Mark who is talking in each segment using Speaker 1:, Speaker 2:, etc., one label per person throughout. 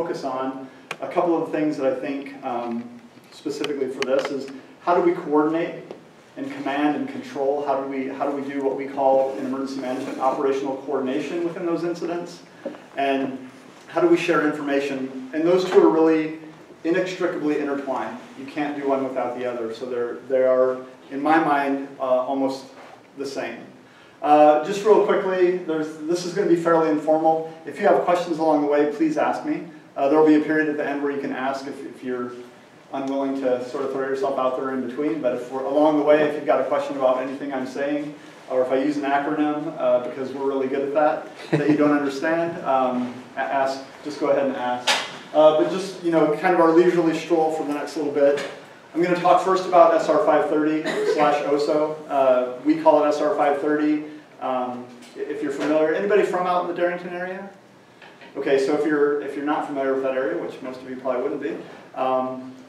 Speaker 1: focus on a couple of things that I think specifically for this is how do we coordinate and command and control? How do we do what we call in emergency management operational coordination within those incidents? And how do we share information? And those two are really inextricably intertwined. You can't do one without the other. So they are, in my mind, almost the same. Just real quickly, this is going to be fairly informal. If you have questions along the way, please ask me. There will be a period at the end where you can ask if you're unwilling to sort of throw yourself out there in between. But if we're along the way, if you've got a question about anything I'm saying, or if I use an acronym, because we're really good at that you don't understand, just go ahead and ask. But just, kind of our leisurely stroll for the next little bit. I'm going to talk first about SR 530/OSO. We call it SR 530. If you're familiar, anybody from out in the Darrington area? Okay, so if you're not familiar with that area, which most of you probably wouldn't be,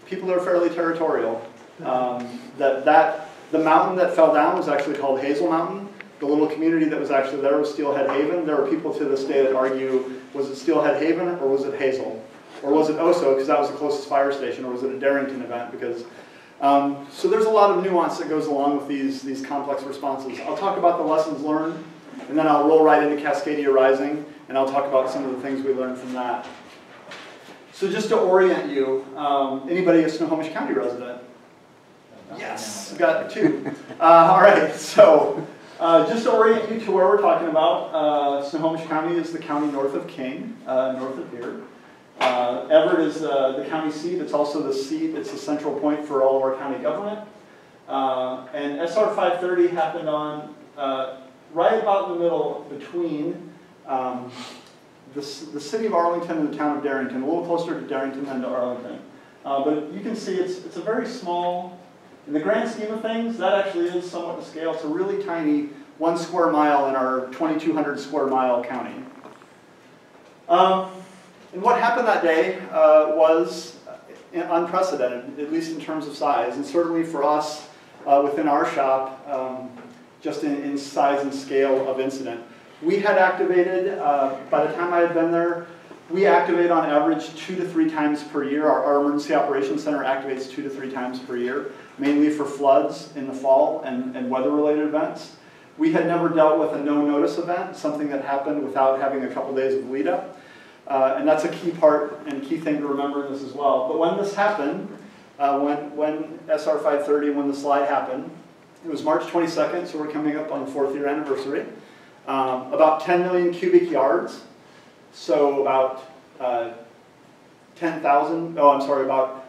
Speaker 1: people are fairly territorial. The mountain that fell down was actually called Hazel Mountain. The little community that was actually there was Steelhead Haven. There are people to this day that argue, was it Steelhead Haven or was it Hazel? Or was it OSO, because that was the closest fire station, or was it a Darrington event? Because so there's a lot of nuance that goes along with these complex responses. I'll talk about the lessons learned, and then I'll roll right into Cascadia Rising, and I'll talk about some of the things we learned from that. So just to orient you, anybody a Snohomish County resident? Yes, we've got two. All right, so just to orient you to where we're talking about, Snohomish County is the county north of King, north of here. Everett is the county seat. It's also the seat. It's the central point for all of our county government. And SR 530 happened on right about in the middle between the city of Arlington and the town of Darrington, a little closer to Darrington than to Arlington. But you can see it's a very small, in the grand scheme of things, that actually is somewhat to scale. It's a really tiny 1 square mile in our 2,200 square mile county. And what happened that day was unprecedented, at least in terms of size, and certainly for us within our shop, just in size and scale of incident. We had activated, by the time I had been there, we activate on average 2 to 3 times per year. Our Emergency Operations Center activates 2 to 3 times per year, mainly for floods in the fall and weather-related events. We had never dealt with a no-notice event, something that happened without having a couple days of lead-up. And that's a key part and key thing to remember in this as well. But when this happened, when SR 530, when the slide happened, it was March 22nd, so we're coming up on the 4th year anniversary. About 10 million cubic yards, so about 10,000, about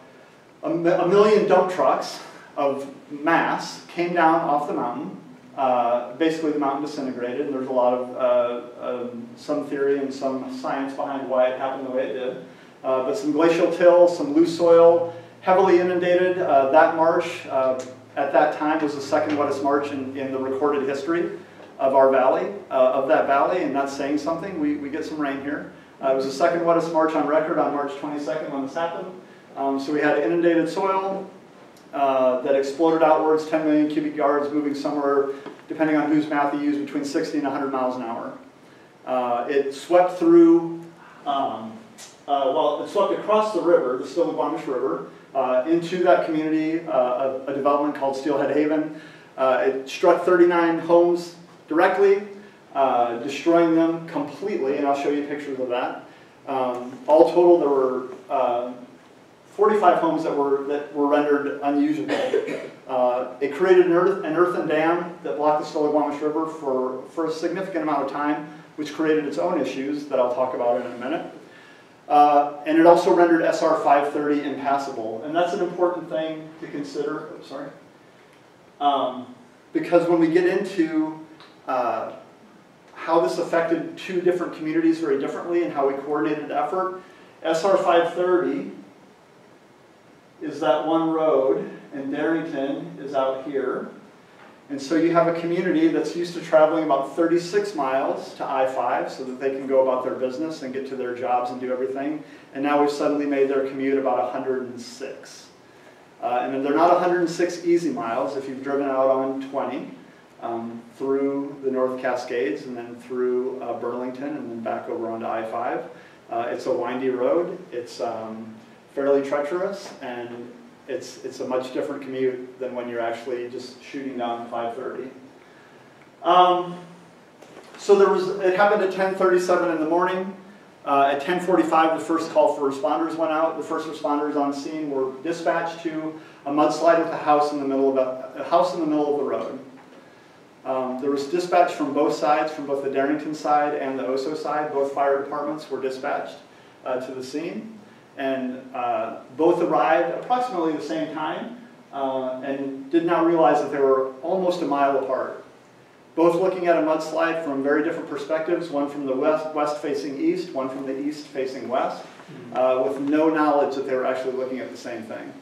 Speaker 1: a million dump trucks of mass came down off the mountain. Basically the mountain disintegrated, and there's a lot of some theory and some science behind why it happened the way it did. But some glacial till, some loose soil, heavily inundated. That marsh at that time was the second wettest march in the recorded history of our valley, of that valley, and that's saying something. We get some rain here. It was the second wettest march on record on March 22nd when this happened. So we had inundated soil that exploded outwards, 10 million cubic yards, moving somewhere, depending on whose math you use, between 60 and 100 miles an hour. It swept through, it swept across the river, the Snohomish River, into that community, a development called Steelhead Haven. It struck 39 homes directly, destroying them completely, and I'll show you pictures of that. All total, there were 45 homes that were rendered unusable. It created an earthen dam that blocked the Snohomish River for a significant amount of time, which created its own issues that I'll talk about in a minute. And it also rendered SR 530 impassable, and that's an important thing to consider. Oops, sorry. Because when we get into how this affected 2 different communities very differently and how we coordinated effort, SR 530 is that one road, and Darrington is out here. And so you have a community that's used to traveling about 36 miles to I-5 so that they can go about their business and get to their jobs and do everything. And now we've suddenly made their commute about 106. And they're not 106 easy miles if you've driven out on 20 through the North Cascades and then through Burlington and then back over onto I-5. It's a windy road. It's fairly treacherous, and it's a much different commute than when you're actually just shooting down 5:30. So it happened at 10:37 in the morning. At 10:45, the first call for responders went out. The first responders on scene were dispatched to a mudslide with a house in the middle of the road. There was dispatch from both sides, from both the Darrington side and the Oso side. Both fire departments were dispatched to the scene, and both arrived approximately the same time and did not realize that they were almost a mile apart. Both looking at a mudslide from very different perspectives, one from the west facing east, one from the east facing west, with no knowledge that they were actually looking at the same thing.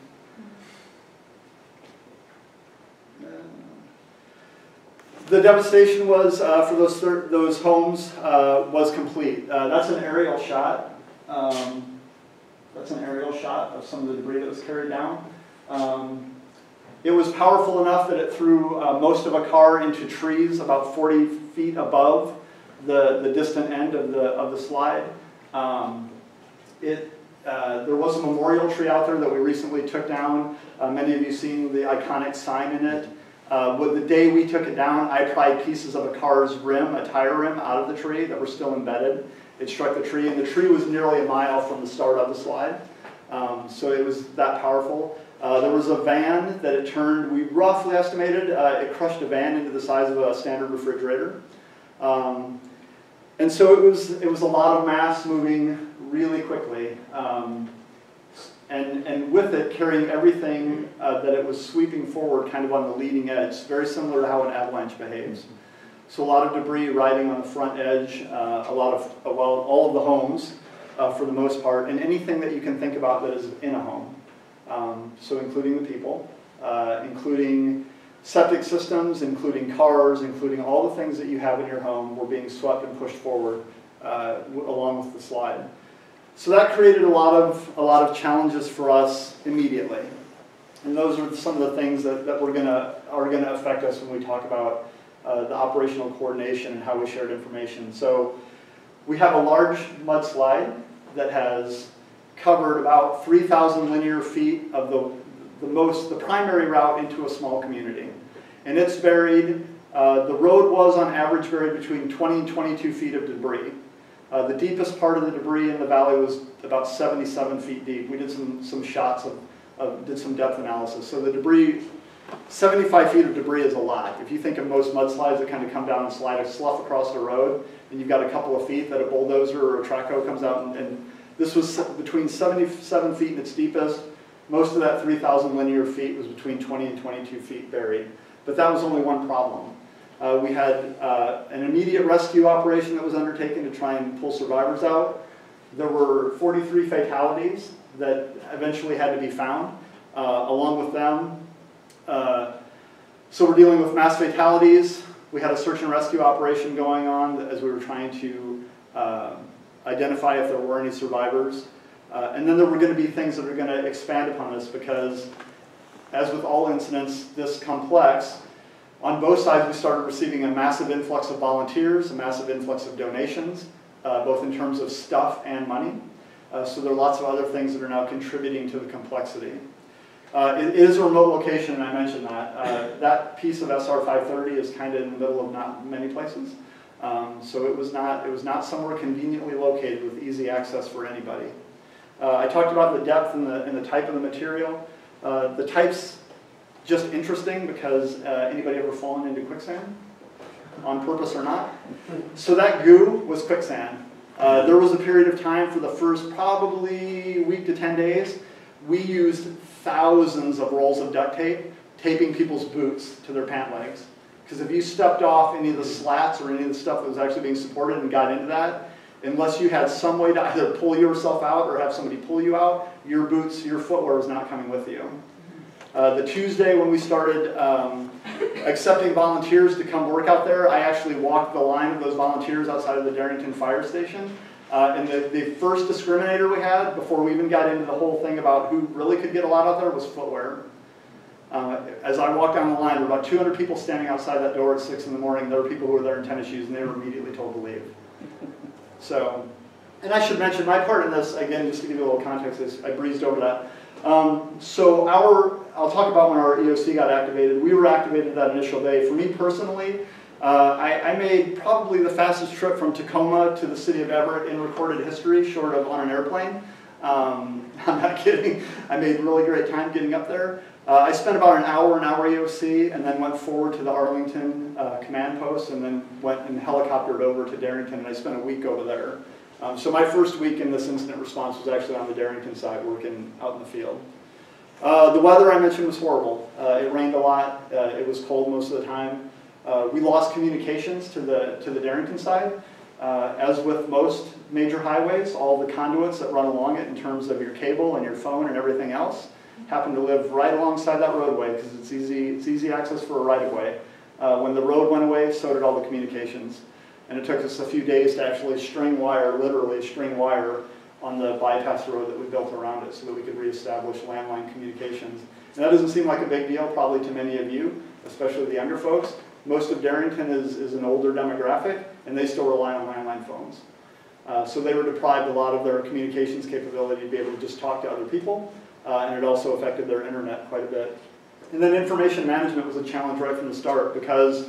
Speaker 1: The devastation was, for those homes, was complete. That's an aerial shot. That's an aerial shot of some of the debris that was carried down. It was powerful enough that it threw most of a car into trees about 40 feet above the distant end of the slide. There was a memorial tree out there that we recently took down. Many of you seen the iconic sign in it. The day we took it down, I pried pieces of a car's rim, a tire rim, out of the tree that were still embedded. It struck the tree, and the tree was nearly a mile from the start of the slide. So it was that powerful. There was a van that it turned, we roughly estimated, it crushed a van into the size of a standard refrigerator. And so it was a lot of mass moving really quickly. And with it, carrying everything that it was sweeping forward kind of on the leading edge, very similar to how an avalanche behaves. So a lot of debris riding on the front edge, all of the homes for the most part, and anything that you can think about that is in a home. So including the people, including septic systems, including cars, including all the things that you have in your home were being swept and pushed forward along with the slide. So that created a lot of challenges for us immediately. And those are some of the things that are going to affect us when we talk about the operational coordination and how we shared information. So we have a large mudslide that has covered about 3,000 linear feet of the primary route into a small community. And it's buried, the road was on average buried between 20 and 22 feet of debris. The deepest part of the debris in the valley was about 77 feet deep. We did some shots did some depth analysis. So the debris, 75 feet of debris is a lot. If you think of most mudslides that kind of come down and slide a slough across the road, and you've got a couple of feet that a bulldozer or a trackhoe comes out and this was between 77 feet in its deepest. Most of that 3,000 linear feet was between 20 and 22 feet buried. But that was only one problem. We had an immediate rescue operation that was undertaken to try and pull survivors out. There were 43 fatalities that eventually had to be found along with them. So we're dealing with mass fatalities. We had a search and rescue operation going on as we were trying to identify if there were any survivors. And then there were going to be things that are going to expand upon this because, as with all incidents this complex, on both sides we started receiving a massive influx of volunteers, a massive influx of donations, both in terms of stuff and money. So there are lots of other things that are now contributing to the complexity. It is a remote location, and I mentioned that. That piece of SR 530 is kind of in the middle of not many places. So it was not somewhere conveniently located with easy access for anybody. I talked about the depth and the type of the material. The type's just interesting because anybody ever fallen into quicksand? On purpose or not? So that goo was quicksand. There was a period of time for the first probably week to 10 days. We used thousands of rolls of duct tape, taping people's boots to their pant legs. Because if you stepped off any of the slats or any of the stuff that was actually being supported and got into that, unless you had some way to either pull yourself out or have somebody pull you out, your boots, your footwear was not coming with you. The Tuesday when we started accepting volunteers to come work out there, I actually walked the line of those volunteers outside of the Darrington Fire Station. And the first discriminator we had, before we even got into the whole thing about who really could get a lot out there, was footwear. As I walked down the line, there were about 200 people standing outside that door at 6 in the morning. There were people who were there in tennis shoes, and they were immediately told to leave. So And I should mention my part in this, again, just to give you a little context, I breezed over that. So I'll talk about when our EOC got activated. We were activated that initial day. For me personally, I made probably the fastest trip from Tacoma to the city of Everett in recorded history, short of on an airplane. I'm not kidding. I made really great time getting up there. I spent about an hour EOC, and then went forward to the Arlington command post, and then went and helicoptered over to Darrington, and I spent a week over there. So my first week in this incident response was actually on the Darrington side, working out in the field. The weather I mentioned was horrible. It rained a lot. It was cold most of the time. We lost communications to the Darrington side. As with most major highways, all the conduits that run along it in terms of your cable and your phone and everything else happen to live right alongside that roadway because it's easy access for a right-of-way. When the road went away, so did all the communications. And it took us a few days to actually string wire, literally string wire, on the bypass road that we built around it so that we could reestablish landline communications. And that doesn't seem like a big deal probably to many of you, especially the younger folks. Most of Darrington is an older demographic, and they still rely on landline phones. So they were deprived a lot of their communications capability to be able to just talk to other people, and it also affected their internet quite a bit. And then information management was a challenge right from the start because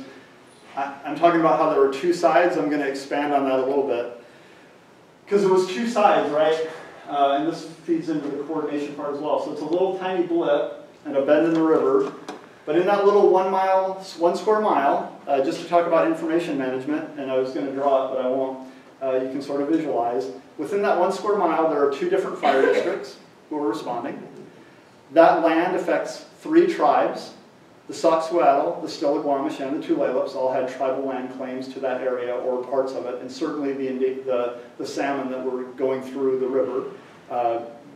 Speaker 1: I'm talking about how there were two sides. I'm going to expand on that a little bit. Because it was two sides, right? And this feeds into the coordination part as well. So it's a little tiny blip and a bend in the river. But in that little 1 square mile, just to talk about information management, and I was going to draw it, but I won't, you can sort of visualize. Within that 1 square mile, there are 2 different fire districts who are responding. That land affects 3 tribes. The Soxwell, the Stillaguamish, and the Tulalipes all had tribal land claims to that area or parts of it, and certainly the salmon that were going through the river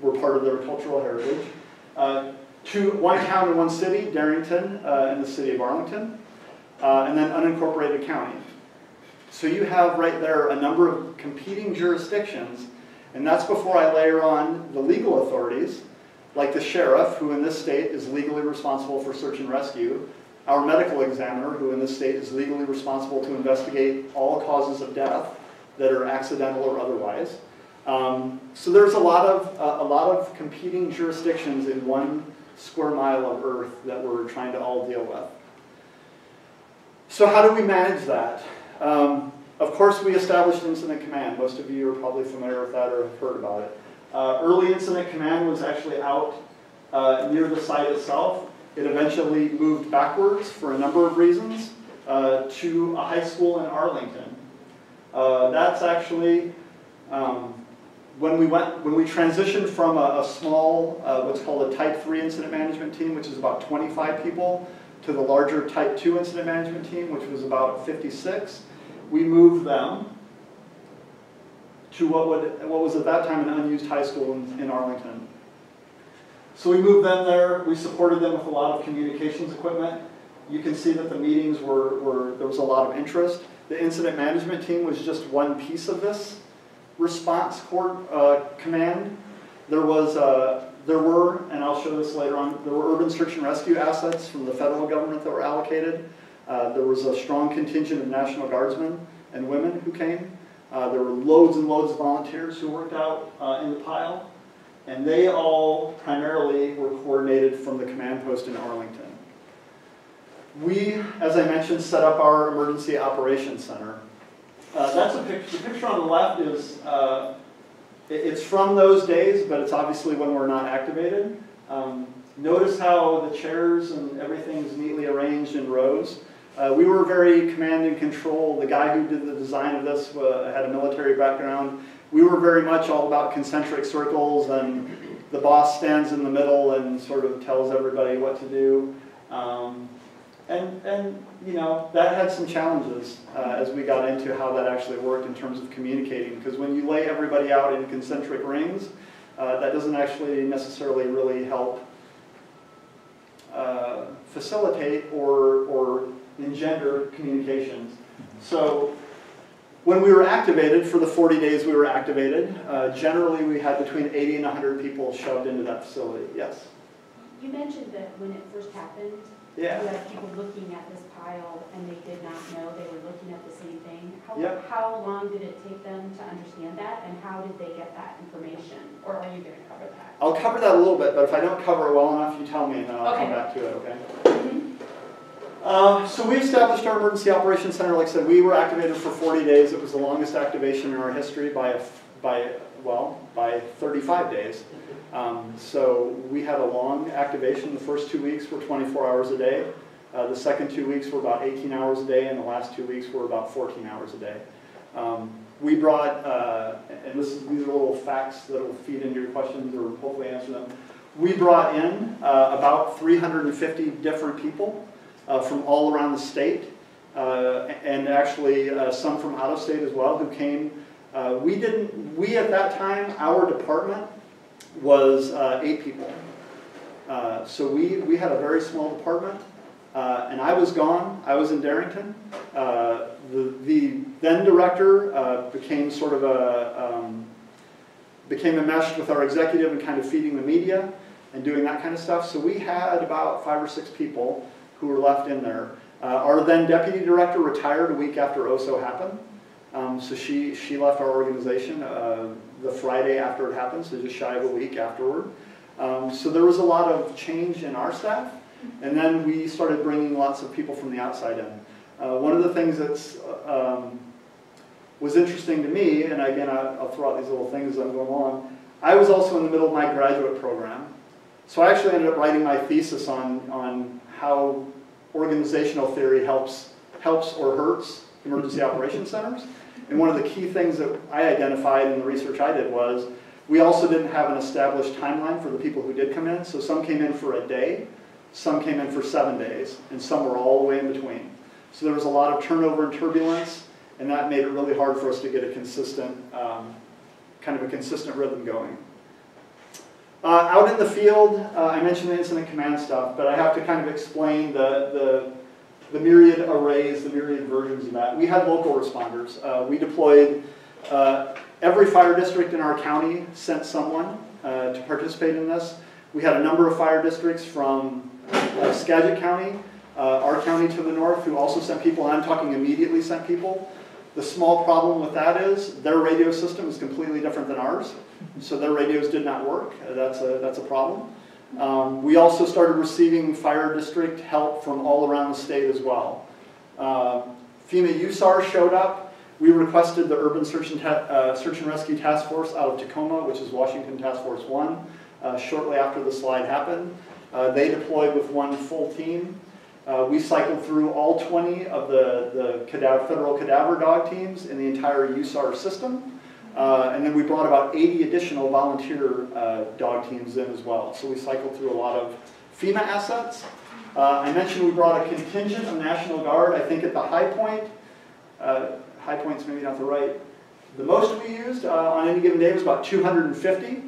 Speaker 1: were part of their cultural heritage. 1 town and 1 city, Darrington and the city of Arlington, and then unincorporated county. So you have right there a number of competing jurisdictions, and that's before I layer on the legal authorities, like the sheriff, who in this state is legally responsible for search and rescue, our medical examiner, who in this state is legally responsible to investigate all causes of death that are accidental or otherwise. So there's a lot of competing jurisdictions in 1 square mile of earth that we're trying to all deal with. So how do we manage that? Of course, we established incident command. Most of you are probably familiar with that or have heard about it. Early incident command was actually out near the site itself. It eventually moved backwards for a number of reasons to a high school in Arlington. That's actually when we transitioned from a small, what's called a Type 3 incident management team, which is about 25 people, to the larger Type 2 incident management team, which was about 56. We moved them to what was at that time an unused high school in Arlington. So we moved them there. We supported them with a lot of communications equipment. You can see that the meetings there was a lot of interest. The incident management team was just one piece of this response command. There were, and I'll show this later on, there were urban search and rescue assets from the federal government that were allocated. There was a strong contingent of National Guardsmen and women who came. There were loads and loads of volunteers who worked out in the pile, and they all primarily were coordinated from the command post in Arlington. We, as I mentioned, set up our emergency operations center. That's a picture. The picture on the left is, it's from those days, but it's obviously when we're not activated. Notice how the chairs and everything is neatly arranged in rows. We were very command and control. The guy who did the design of this had a military background. We were very much all about concentric circles, and the boss stands in the middle and sort of tells everybody what to do. And you know, that had some challenges as we got into how that actually worked in terms of communicating, because when you lay everybody out in concentric rings, that doesn't actually necessarily really help facilitate or engender communications. So when we were activated, for the 40 days we were activated, generally we had between 80 and 100 people shoved into that facility. Yes?
Speaker 2: You mentioned that when it first happened,
Speaker 1: Yeah.
Speaker 2: you had people looking at this pile and they did not know they were looking at the same thing. How long did it take them to understand that, and how did they get that information? Or are you going to cover that?
Speaker 1: I'll cover that a little bit, but if I don't cover it well enough, you tell me and then I'll come back to it, okay? So we established our Emergency Operations Center. Like I said, we were activated for 40 days. It was the longest activation in our history by 35 days. So we had a long activation. The first 2 weeks were 24 hours a day. The second 2 weeks were about 18 hours a day, and the last 2 weeks were about 14 hours a day. We brought, and these are little facts that will feed into your questions or hopefully answer them. We brought in about 350 different people from all around the state, and actually some from out of state as well who came. We at that time, our department was 8 people. So we had a very small department, and I was gone. I was in Darrington. The then director became sort of became enmeshed with our executive and kind of feeding the media and doing that kind of stuff. So we had about 5 or 6 people who were left in there. Our then deputy director retired a week after OSO happened. So she left our organization the Friday after it happened, so just shy of a week afterward. So there was a lot of change in our staff, and then we started bringing lots of people from the outside in. One of the things that's was interesting to me, and again I'll throw out these little things as I'm going along, I was also in the middle of my graduate program. So I actually ended up writing my thesis on how organizational theory helps or hurts emergency operations centers. And one of the key things that I identified in the research I did was we also didn't have an established timeline for the people who did come in. So some came in for a day, some came in for 7 days, and some were all the way in between. So there was a lot of turnover and turbulence, and that made it really hard for us to get a consistent, kind of a consistent rhythm going. Out in the field, I mentioned the incident command stuff, but I have to kind of explain the myriad arrays, the myriad versions of that. We had local responders. We deployed, every fire district in our county sent someone to participate in this. We had a number of fire districts from Skagit County, our county to the north, who also sent people, and I'm talking immediately sent people. The small problem with that is their radio system is completely different than ours, so their radios did not work. That's a problem. We also started receiving fire district help from all around the state as well. FEMA USAR showed up. We requested the Urban Search and Rescue Task Force out of Tacoma, which is Washington Task Force 1, shortly after the slide happened. They deployed with 1 full team. We cycled through all 20 of the federal cadaver dog teams in the entire USAR system. And then we brought about 80 additional volunteer dog teams in as well. So we cycled through a lot of FEMA assets. I mentioned we brought a contingent of National Guard. I think at the high point, high point's maybe not the right, the most we used on any given day was about 250.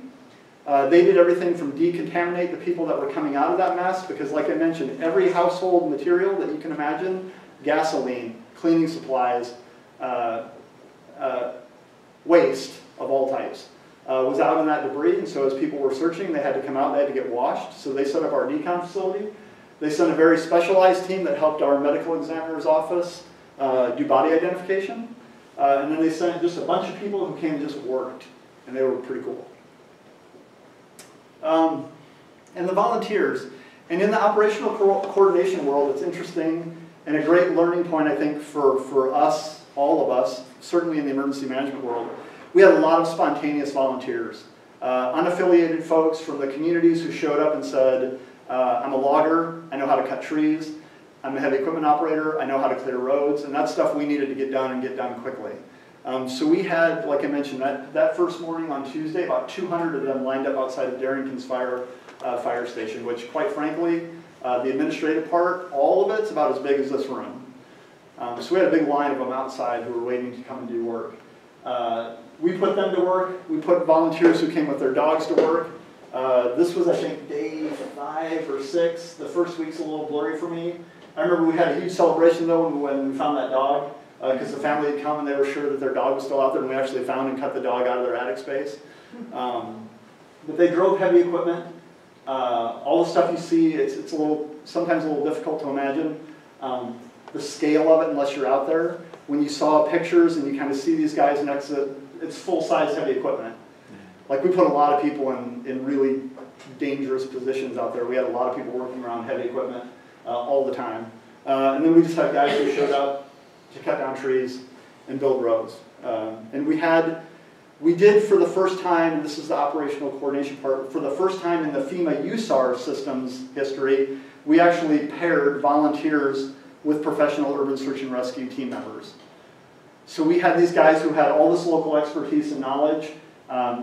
Speaker 1: They did everything from decontaminate the people that were coming out of that mess, because like I mentioned, every household material that you can imagine, gasoline, cleaning supplies, waste of all types, was out in that debris, and so as people were searching, they had to come out, they had to get washed, so they set up our decon facility. They sent a very specialized team that helped our medical examiner's office do body identification, and then they sent just a bunch of people who came and just worked, and they were pretty cool. And the volunteers, and in the operational coordination world, it's interesting and a great learning point, I think, for us, all of us, certainly in the emergency management world. We had a lot of spontaneous volunteers, unaffiliated folks from the communities who showed up and said, I'm a logger, I know how to cut trees, I'm a heavy equipment operator, I know how to clear roads, and that's stuff we needed to get done and get done quickly. So we had, like I mentioned, that first morning on Tuesday, about 200 of them lined up outside of Darrington's fire station, which quite frankly, the administrative part, all of it's about as big as this room. So we had a big line of them outside who were waiting to come and do work. We put them to work. We put volunteers who came with their dogs to work. This was, I think, day 5 or 6. The first week's a little blurry for me. I remember we had a huge celebration though when we found that dog, because the family had come and they were sure that their dog was still out there, and we actually found and cut the dog out of their attic space. But they drove heavy equipment. All the stuff you see, it's sometimes a little difficult to imagine the scale of it unless you're out there. When you saw pictures and you kind of see these guys next to it, it's full-size heavy equipment. Like we put a lot of people in really dangerous positions out there. We had a lot of people working around heavy equipment all the time. And then we just had guys who showed up to cut down trees and build roads. And we did for the first time, this is the operational coordination part, for the first time in the FEMA USAR systems history, we actually paired volunteers with professional urban search and rescue team members. So we had these guys who had all this local expertise and knowledge.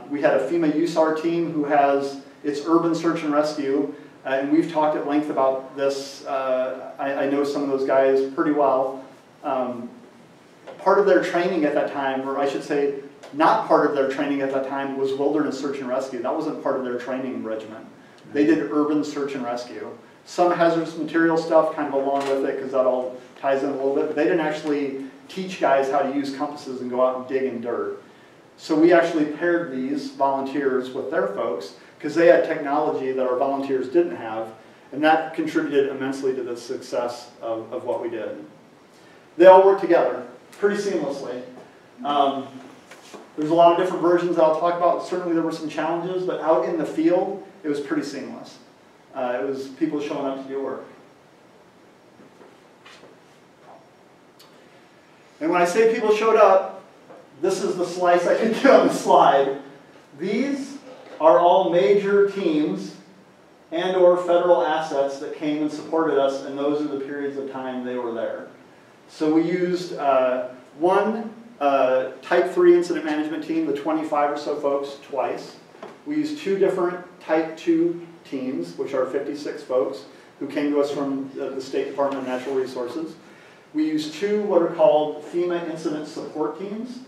Speaker 1: We had a FEMA USAR team who has its urban search and rescue, and we've talked at length about this. I know some of those guys pretty well. Part of their training at that time, or I should say, not part of their training at that time, was wilderness search and rescue. That wasn't part of their training regimen. They did urban search and rescue. Some hazardous material stuff kind of along with it, because that all ties in a little bit, but they didn't actually teach guys how to use compasses and go out and dig in dirt. So we actually paired these volunteers with their folks, because they had technology that our volunteers didn't have, and that contributed immensely to the success of what we did. They all work together pretty seamlessly. There's a lot of different versions that I'll talk about. Certainly there were some challenges, but out in the field, it was pretty seamless. It was people showing up to do work. And when I say people showed up, this is the slice I can do on the slide. These are all major teams and or federal assets that came and supported us, and those are the periods of time they were there. So we used one Type 3 incident management team, the 25 or so folks, twice. We used two different Type 2 teams, which are 56 folks, who came to us from the State Department of Natural Resources. We used two what are called FEMA incident support teams.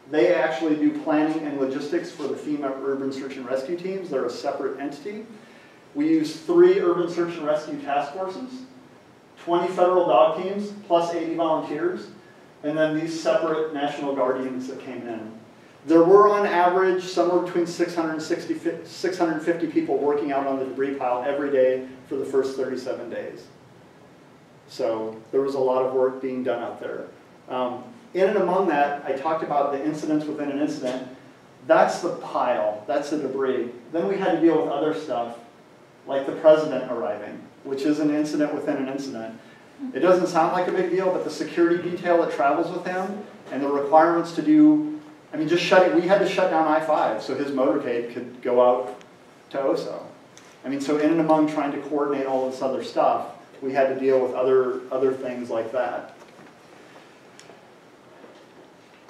Speaker 1: They actually do planning and logistics for the FEMA urban search and rescue teams. They're a separate entity. We used 3 urban search and rescue task forces, 20 federal dog teams, plus 80 volunteers, and then these separate National Guardians that came in. There were, on average, somewhere between 650 people working out on the debris pile every day for the first 37 days. So there was a lot of work being done out there. In and among that, I talked about the incidents within an incident. That's the pile, that's the debris. Then we had to deal with other stuff, like the president arriving, which is an incident within an incident. It doesn't sound like a big deal, but the security detail that travels with him and the requirements to do, I mean, we had to shut down I-5 so his motorcade could go out to Oso. I mean, so in and among trying to coordinate all this other stuff, we had to deal with other things like that.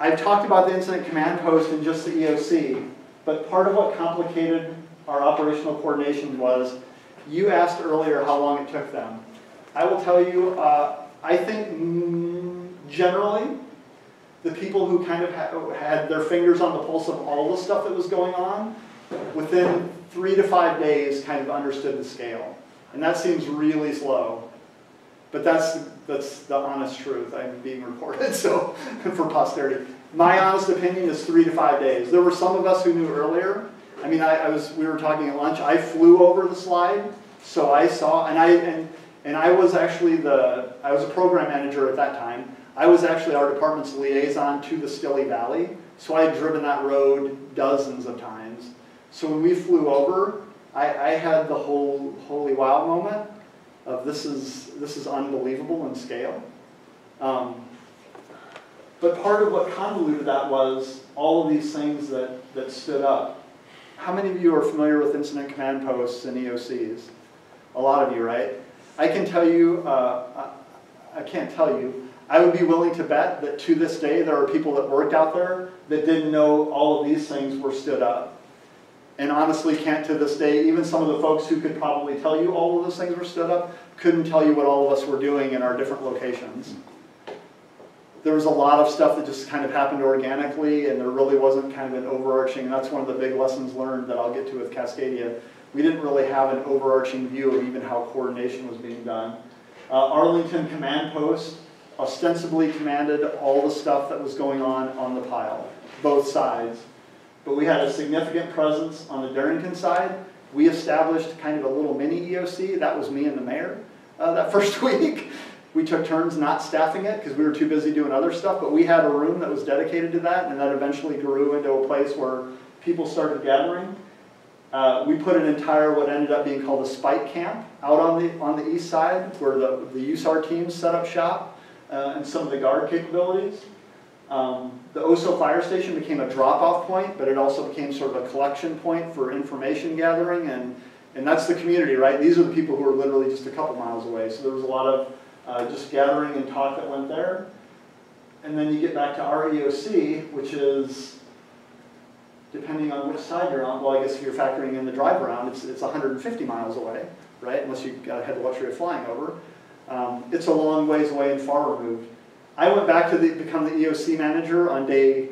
Speaker 1: I've talked about the incident command post and just the EOC, but part of what complicated our operational coordination was, you asked earlier how long it took them. I will tell you, I think generally, the people who kind of had their fingers on the pulse of all the stuff that was going on, within 3 to 5 days kind of understood the scale. And that seems really slow. But that's the honest truth. I'm being recorded, so for posterity. My honest opinion is 3 to 5 days. There were some of us who knew earlier. I mean, we were talking at lunch. I flew over the slide, so I saw, and I was actually I was a program manager at that time. I was actually our department's liaison to the Stille Valley, so I had driven that road dozens of times. So when we flew over, I had the whole holy wow moment of this is unbelievable in scale. But part of what convoluted that was all of these things that stood up. How many of you are familiar with incident command posts and EOCs? A lot of you, right? I can tell you, I can't tell you, I would be willing to bet that to this day there are people that worked out there that didn't know all of these things were stood up. And honestly can't to this day, even some of the folks who could probably tell you all of those things were stood up, couldn't tell you what all of us were doing in our different locations. There was a lot of stuff that just kind of happened organically, and there really wasn't kind of an overarching, and that's one of the big lessons learned that I'll get to with Cascadia. We didn't really have an overarching view of even how coordination was being done. Arlington Command Post ostensibly commanded all the stuff that was going on the pile, both sides. But we had a significant presence on the Darrington side, We established kind of a little mini EOC. That was me and the mayor that first week. We took turns not staffing it because we were too busy doing other stuff, but we had a room that was dedicated to that, and that eventually grew into a place where people started gathering. We put an entire, what ended up being called a spike camp, out on the east side where the USAR teams set up shop and some of the guard capabilities. The Oso fire station became a drop-off point, but it also became sort of a collection point for information gathering, and that's the community, right? These are the people who are literally just a couple miles away, so there was a lot of just gathering and talk that went there. And then you get back to our EOC, which is, depending on which side you're on, well, I guess if you're factoring in the drive around, it's 150 miles away, right? Unless you had the luxury of flying over. It's a long ways away and far removed. I went back to become the EOC manager on day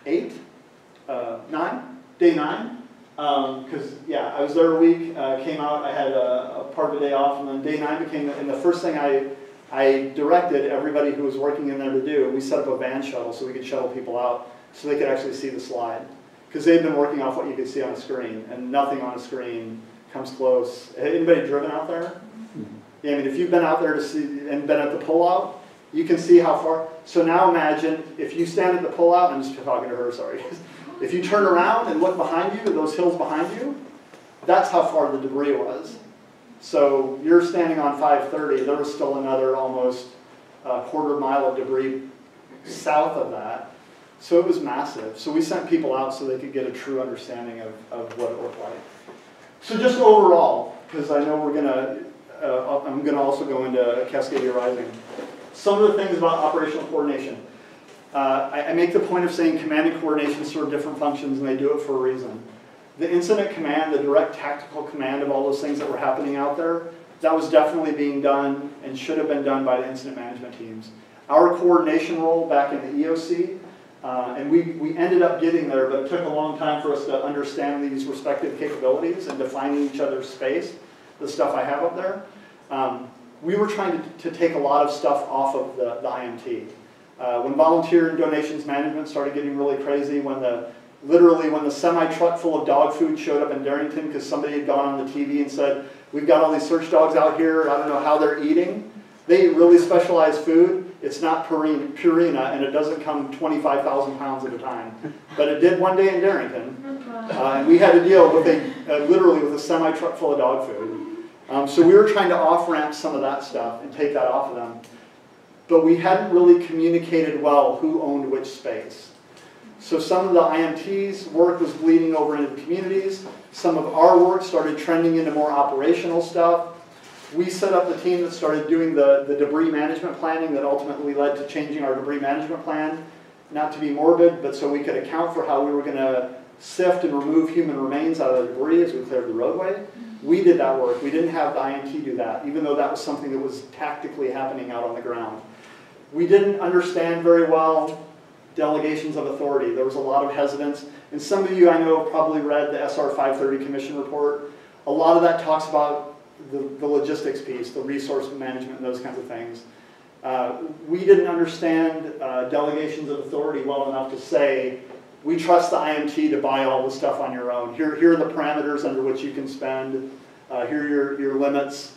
Speaker 1: 9, because yeah, I was there a week, came out, I had a part of the day off, and then day 9 became, and the first thing I directed everybody who was working in there to do, we set up a van shuttle so we could shuttle people out so they could actually see the slide. Because they'd been working off what you could see on a screen, and nothing on a screen comes close. Anybody driven out there? Yeah, I mean, if you've been out there to see and been at the pullout, you can see how far. So now imagine if you stand at the pullout, I'm just talking to her, sorry. If you turn around and look behind you, those hills behind you, that's how far the debris was. So you're standing on 530, there was still another almost quarter mile of debris south of that. So it was massive. So we sent people out so they could get a true understanding of what it looked like. So just overall, because I know we're gonna, I'm gonna also go into Cascadia Rising. Some of the things about operational coordination. I make the point of saying command and coordination serve different functions, and they do it for a reason. The incident command, the direct tactical command of all those things that were happening out there, that was definitely being done and should have been done by the incident management teams. Our coordination role back in the EOC, and we ended up getting there, but it took a long time for us to understand these respective capabilities and defining each other's space, the stuff I have up there. We were trying to take a lot of stuff off of the IMT. When volunteer and donations management started getting really crazy, literally when the semi-truck full of dog food showed up in Darrington because somebody had gone on the TV and said, we've got all these search dogs out here, I don't know how they're eating. They eat really specialized food. It's not Purina, and it doesn't come 25,000 pounds at a time. But it did one day in Darrington. And we had to deal with literally with a semi-truck full of dog food. So we were trying to off-ramp some of that stuff and take that off of them. But we hadn't really communicated well who owned which space. So some of the IMT's work was bleeding over into the communities. Some of our work started trending into more operational stuff. We set up the team that started doing the debris management planning that ultimately led to changing our debris management plan. Not to be morbid, but so we could account for how we were going to sift and remove human remains out of the debris as we cleared the roadway. We did that work. We didn't have the IMT do that, even though that was something that was tactically happening out on the ground. We didn't understand very well delegations of authority. There was a lot of hesitance. And some of you I know have probably read the SR 530 Commission report. A lot of that talks about the logistics piece, the resource management, and those kinds of things. We didn't understand delegations of authority well enough to say, we trust the IMT to buy all the stuff on your own. Here are the parameters under which you can spend. Here are your limits.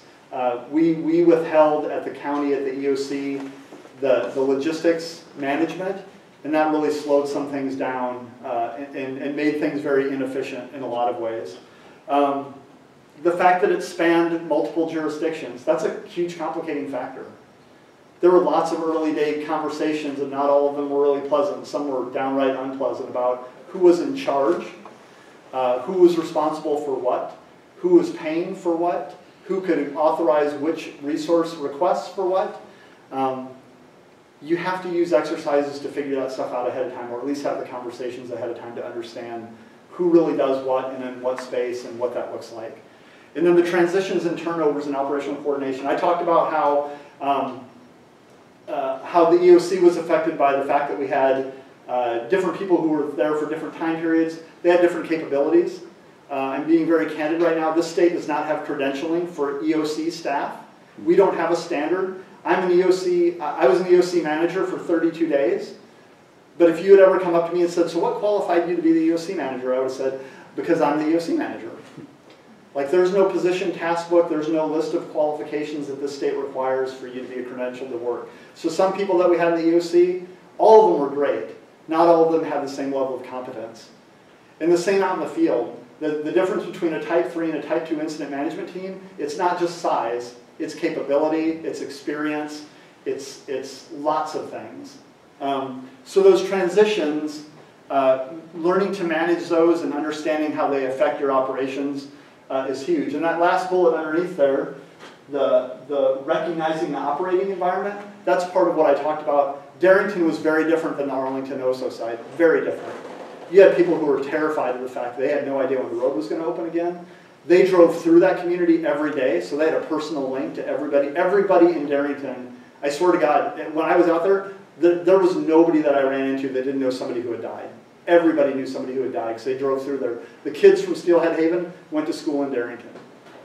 Speaker 1: We withheld at the county, at the EOC, the logistics management, and that really slowed some things down and made things very inefficient in a lot of ways. The fact that it spanned multiple jurisdictions, that's a huge complicating factor. There were lots of early day conversations, and not all of them were really pleasant. Some were downright unpleasant about who was in charge, who was responsible for what, who was paying for what, who could authorize which resource requests for what. You have to use exercises to figure that stuff out ahead of time, or at least have the conversations ahead of time to understand who really does what and in what space and what that looks like. And then the transitions and turnovers in operational coordination. I talked about how the EOC was affected by the fact that we had different people who were there for different time periods. They had different capabilities. I'm being very candid right now. This state does not have credentialing for EOC staff. We don't have a standard. I was an EOC manager for 32 days. But if you had ever come up to me and said, so what qualified you to be the EOC manager? I would have said, Because I'm the EOC manager. Like, there's no position task book, there's no list of qualifications that the state requires for you to be credentialed to work. So some people that we had in the EOC, all of them were great. Not all of them had the same level of competence. And the same out in the field. The difference between a Type 3 and a Type 2 incident management team, it's not just size, it's capability, it's experience, it's lots of things. So those transitions, learning to manage those and understanding how they affect your operations is huge. And that last bullet underneath there, the recognizing the operating environment, that's part of what I talked about. Darrington was very different than the Arlington-Oso side, very different. You had people who were terrified of the fact that they had no idea when the road was going to open again. They drove through that community every day, so they had a personal link to everybody. Everybody in Darrington, I swear to God, when I was out there, there was nobody that I ran into that didn't know somebody who had died. Everybody knew somebody who had died because they drove through there. The kids from Steelhead Haven went to school in Darrington.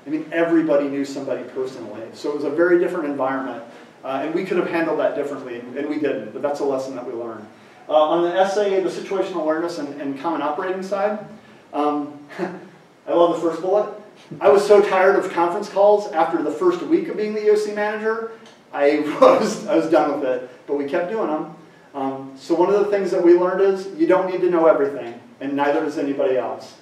Speaker 1: I mean, everybody knew somebody personally. So it was a very different environment. And we could have handled that differently, and we didn't, but that's a lesson that we learned. On the SAA, the situational awareness and common operating side, I love the first bullet. I was so tired of conference calls after the first week of being the EOC manager, I was done with it, but we kept doing them. So one of the things that we learned is you don't need to know everything, and neither does anybody else.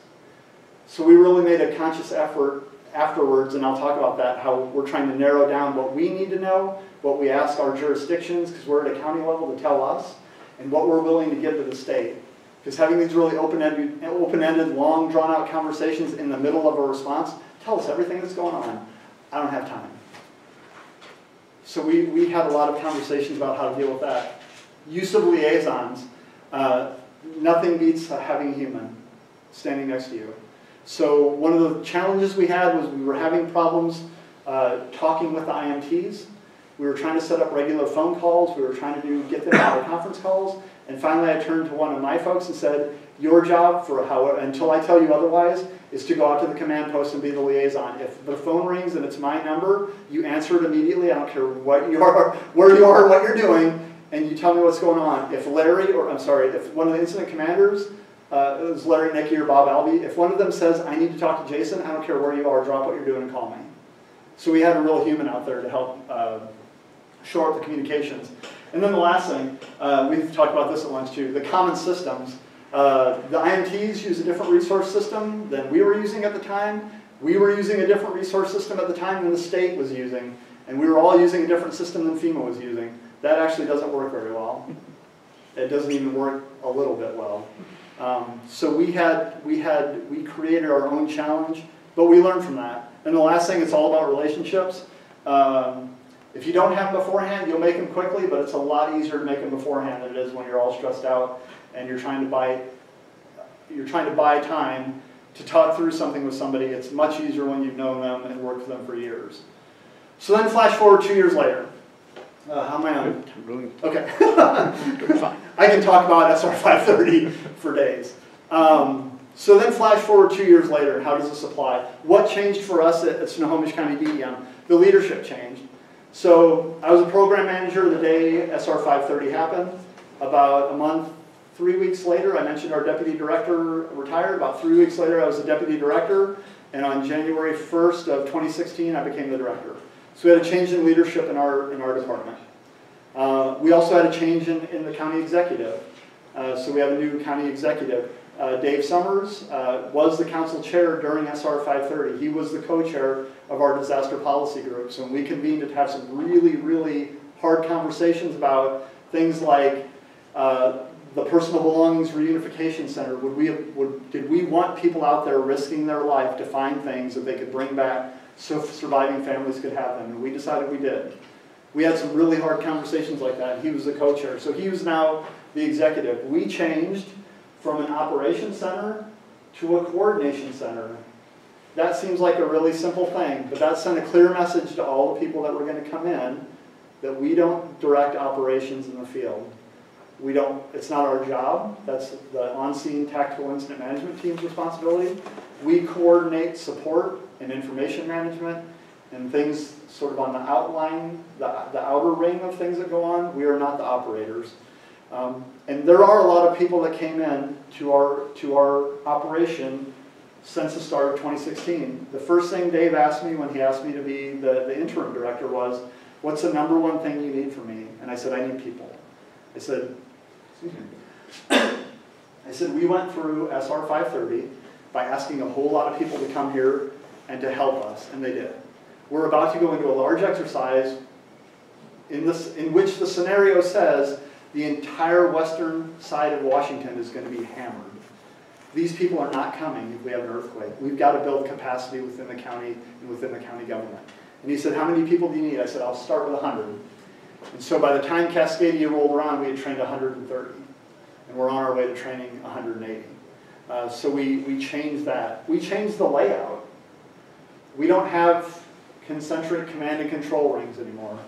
Speaker 1: So we really made a conscious effort afterwards, and I'll talk about that, how we're trying to narrow down what we need to know, what we ask our jurisdictions, because we're at a county level, to tell us, and what we're willing to give to the state. Because having these really open-ended, long, drawn-out conversations in the middle of a response, tell us everything that's going on. I don't have time. So we had a lot of conversations about how to deal with that. Use of liaisons. Nothing beats having a human standing next to you. So one of the challenges we had was we were having problems talking with the IMTs. We were trying to set up regular phone calls. We were trying to get them out of conference calls. And finally I turned to one of my folks and said, your job, until I tell you otherwise, is to go out to the command post and be the liaison. If the phone rings and it's my number, you answer it immediately. I don't care what you are, where you are, what you're doing, and you tell me what's going on. If if one of the incident commanders, it was Larry, Nicky, or Bob Albee, if one of them says, I need to talk to Jason, I don't care where you are, drop what you're doing and call me. So we had a real human out there to help shore up the communications. And then the last thing, we've talked about this at lunch too, the common systems. The IMTs use a different resource system than we were using at the time. We were using a different resource system at the time than the state was using. And we were all using a different system than FEMA was using. That actually doesn't work very well. It doesn't even work a little bit well. So we created our own challenge, but we learned from that. And the last thing, it's all about relationships. If you don't have them beforehand, you'll make them quickly, but it's a lot easier to make them beforehand than it is when you're all stressed out and you're trying to buy time to talk through something with somebody. It's much easier when you've known them and worked with them for years. So then flash forward 2 years later. How am I on?
Speaker 3: Really?
Speaker 1: Okay. I can talk about SR 530 for days. So then flash forward 2 years later, how does this apply? What changed for us at Snohomish County DEM? The leadership changed. So I was a program manager the day SR 530 happened. About a month, 3 weeks later, I mentioned our deputy director retired. About 3 weeks later, I was the deputy director. And on January 1st of 2016, I became the director. So we had a change in leadership in our department. We also had a change in the county executive. So we have a new county executive. Dave Summers was the council chair during SR 530. He was the co-chair of our disaster policy group. So we convened to have some really, really hard conversations about things like the Personal Belongings Reunification Center. Did we want people out there risking their life to find things that they could bring back so surviving families could have them? And we decided we did. We had some really hard conversations like that, and he was the co-chair. So he was now the executive. We changed from an operations center to a coordination center. That seems like a really simple thing, but that sent a clear message to all the people that were going to come in that we don't direct operations in the field. It's not our job. That's the on-scene tactical incident management team's responsibility. We coordinate support and information management and things sort of on the outline, the outer ring of things that go on. We are not the operators. And there are a lot of people that came in to our operation since the start of 2016. The first thing Dave asked me when he asked me to be the interim director was, what's the number one thing you need from me? And I said, I need people. I said, excuse me. I said, we went through SR 530 by asking a whole lot of people to come here and to help us, and they did. We're about to go into a large exercise in which the scenario says the entire western side of Washington is going to be hammered. These people are not coming if we have an earthquake. We've got to build capacity within the county and within the county government. And he said, how many people do you need? I said, I'll start with 100. And so by the time Cascadia rolled around, we had trained 130. And we're on our way to training 180. So we changed that. We changed the layout. We don't have concentric command and control rings anymore.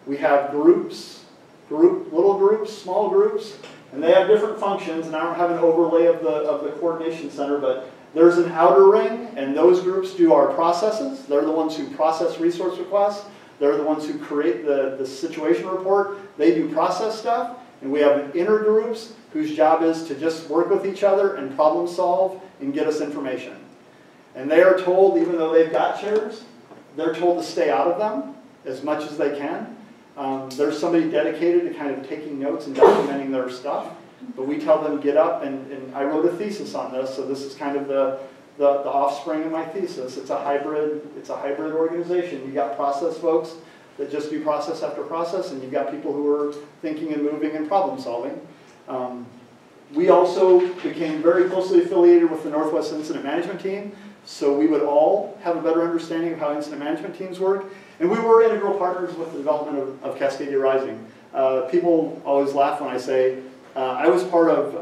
Speaker 1: We have groups, little groups, small groups, and they have different functions, and I don't have an overlay of the coordination center, but there's an outer ring, and those groups do our processes. They're the ones who process resource requests. They're the ones who create the situation report. They do process stuff, and we have inner groups whose job is to just work with each other and problem solve and get us information. And they are told, even though they've got chairs, they're told to stay out of them as much as they can. There's somebody dedicated to kind of taking notes and documenting their stuff, but we tell them get up, and I wrote a thesis on this, so this is kind of the offspring of my thesis. It's a hybrid organization. You got process folks that just do process after process, and you've got people who are thinking and moving and problem solving. We also became very closely affiliated with the Northwest Incident Management Team, so we would all have a better understanding of how incident management teams work. And we were integral partners with the development of Cascadia Rising. People always laugh when I say, I was part of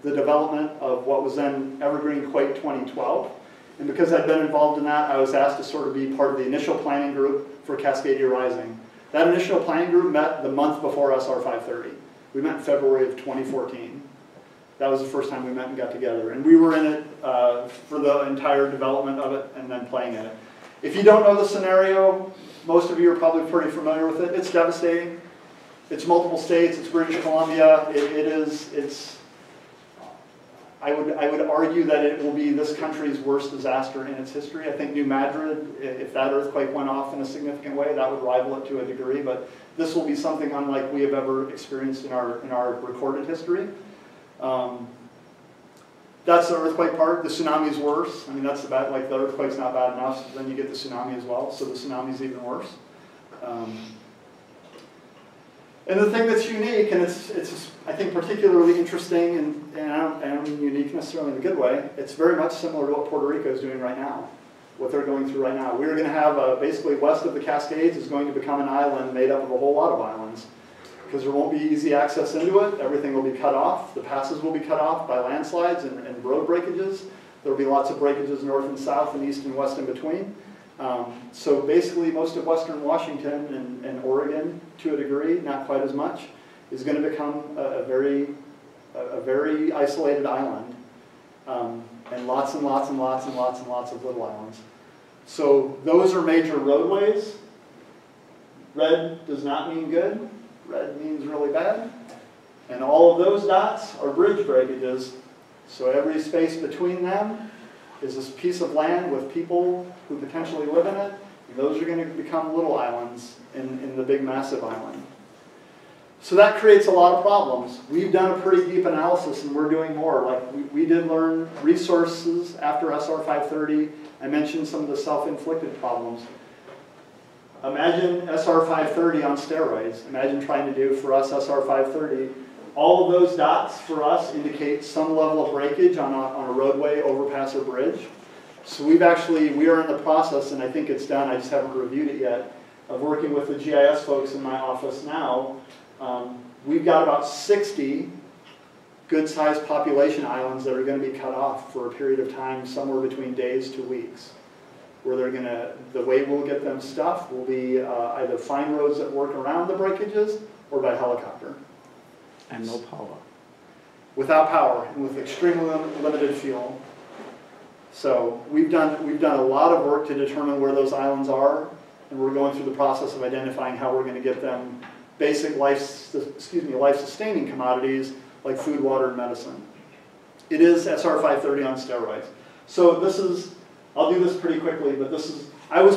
Speaker 1: the development of what was then Evergreen Quake 2012. And because I'd been involved in that, I was asked to sort of be part of the initial planning group for Cascadia Rising. That initial planning group met the month before SR 530. We met in February of 2014. That was the first time we met and got together. And we were in it for the entire development of it and then playing in it. If you don't know the scenario, most of you are probably pretty familiar with it. It's devastating. It's multiple states. It's British Columbia. I would argue that it will be this country's worst disaster in its history. I think New Madrid, if that earthquake went off in a significant way, that would rival it to a degree. But this will be something unlike we have ever experienced in our recorded history. That's the earthquake part. The tsunami is worse. I mean, that's the bad. Like the earthquake's not bad enough. Then you get the tsunami as well. So the tsunami's even worse. And the thing that's unique, and it's I think particularly interesting, and I don't mean unique necessarily in a good way. It's very much similar to what Puerto Rico is doing right now, what they're going through right now. We're going to have basically west of the Cascades is going to become an island made up of a whole lot of islands, because there won't be easy access into it. Everything will be cut off. The passes will be cut off by landslides and road breakages. There will be lots of breakages north and south and east and west in between. So basically most of western Washington and Oregon, to a degree, not quite as much, is going to become a very isolated island. And lots and lots and lots and lots and lots of little islands. So those are major roadways. Red does not mean good. Red means really bad. And all of those dots are bridge breakages. So every space between them is this piece of land with people who potentially live in it. And those are going to become little islands in the big massive island. So that creates a lot of problems. We've done a pretty deep analysis, and we're doing more. Like we did learn resources after SR 530. I mentioned some of the self-inflicted problems. Imagine SR 530 on steroids. Imagine trying to do for us SR 530. All of those dots for us indicate some level of breakage on a roadway, overpass, or bridge. So we are in the process, and I think it's done, I just haven't reviewed it yet, of working with the GIS folks in my office now. We've got about 60 good-sized population islands that are going to be cut off for a period of time, somewhere between days to weeks, where the way we'll get them stuff will be either fine roads that work around the breakages or by helicopter.
Speaker 3: And no power.
Speaker 1: Without power and with extremely limited fuel. So we've done a lot of work to determine where those islands are, and we're going through the process of identifying how we're going to get them basic life-sustaining commodities like food, water, and medicine. It is SR 530 on steroids. So this is, I'll do this pretty quickly, but this is, I was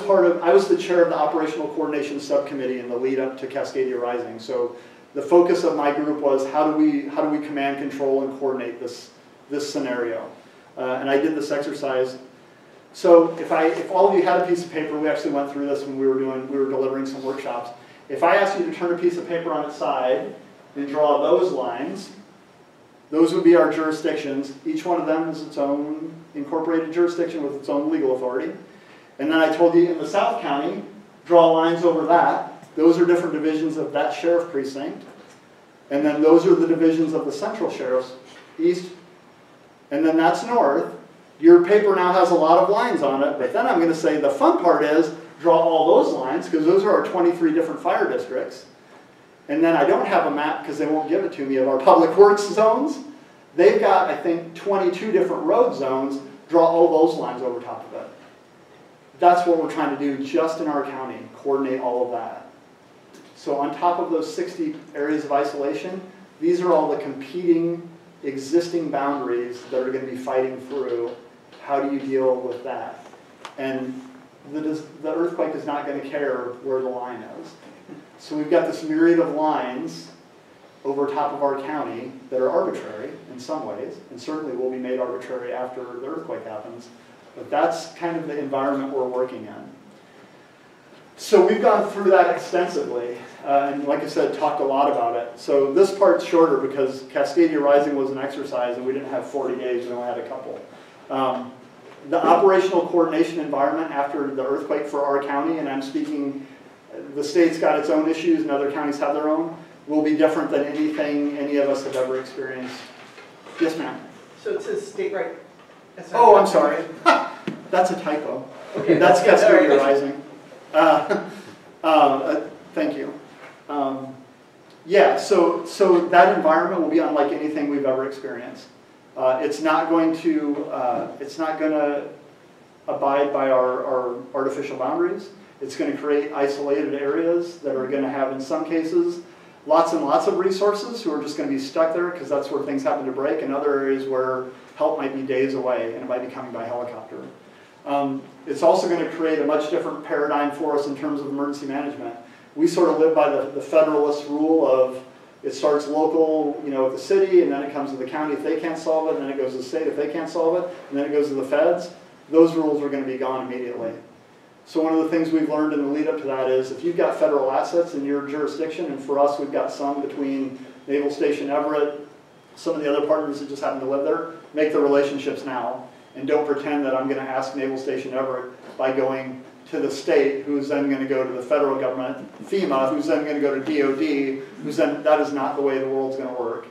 Speaker 1: the chair of the operational coordination subcommittee in the lead up to Cascadia Rising. So the focus of my group was how do we command, control, and coordinate this scenario. And I did this exercise. So if all of you had a piece of paper, we actually went through this when we were delivering some workshops. If I asked you to turn a piece of paper on its side and draw those lines, those would be our jurisdictions. Each one of them is its own incorporated jurisdiction with its own legal authority. And then I told you in the South County, draw lines over that. Those are different divisions of that sheriff precinct. And then those are the divisions of the central sheriff's east. And then that's north. Your paper now has a lot of lines on it, but then I'm going to say the fun part is draw all those lines, because those are our 23 different fire districts. And then I don't have a map, because they won't give it to me, of our public works zones. They've got, I think, 22 different road zones. Draw all those lines over top of it. That's what we're trying to do just in our county, coordinate all of that. So on top of those 60 areas of isolation, these are all the competing existing boundaries that are going to be fighting through. How do you deal with that? And the earthquake is not going to care where the line is. So we've got this myriad of lines over top of our county that are arbitrary in some ways, and certainly will be made arbitrary after the earthquake happens. But that's kind of the environment we're working in. So we've gone through that extensively, and like I said, talked a lot about it. So this part's shorter because Cascadia Rising was an exercise and we didn't have 40 days, we only had a couple. The operational coordination environment after the earthquake for our county, and I'm speaking, the state's got its own issues and other counties have their own, will be different than anything any of us have ever experienced. Yes, ma'am?
Speaker 4: So it says state right.
Speaker 1: Oh, I'm sorry. That's a typo. Okay, that's Cascadia Rising. Thank you. Yeah, so that environment will be unlike anything we've ever experienced. It's not going to abide by our artificial boundaries. It's going to create isolated areas that are going to have, in some cases, lots and lots of resources who are just going to be stuck there because that's where things happen to break, and other areas where help might be days away and it might be coming by helicopter. It's also going to create a much different paradigm for us in terms of emergency management. We sort of live by the federalist rule of it starts local, with the city, and then it comes to the county if they can't solve it, and then it goes to the state if they can't solve it, and then it goes to the feds. Those rules are going to be gone immediately. So one of the things we've learned in the lead up to that is if you've got federal assets in your jurisdiction, and for us we've got some between Naval Station Everett, some of the other partners that just happen to live there, make the relationships now. And don't pretend that I'm going to ask Naval Station Everett by going to the state, who's then going to go to the federal government, FEMA, who's then going to go to DOD, that is not the way the world's going to work.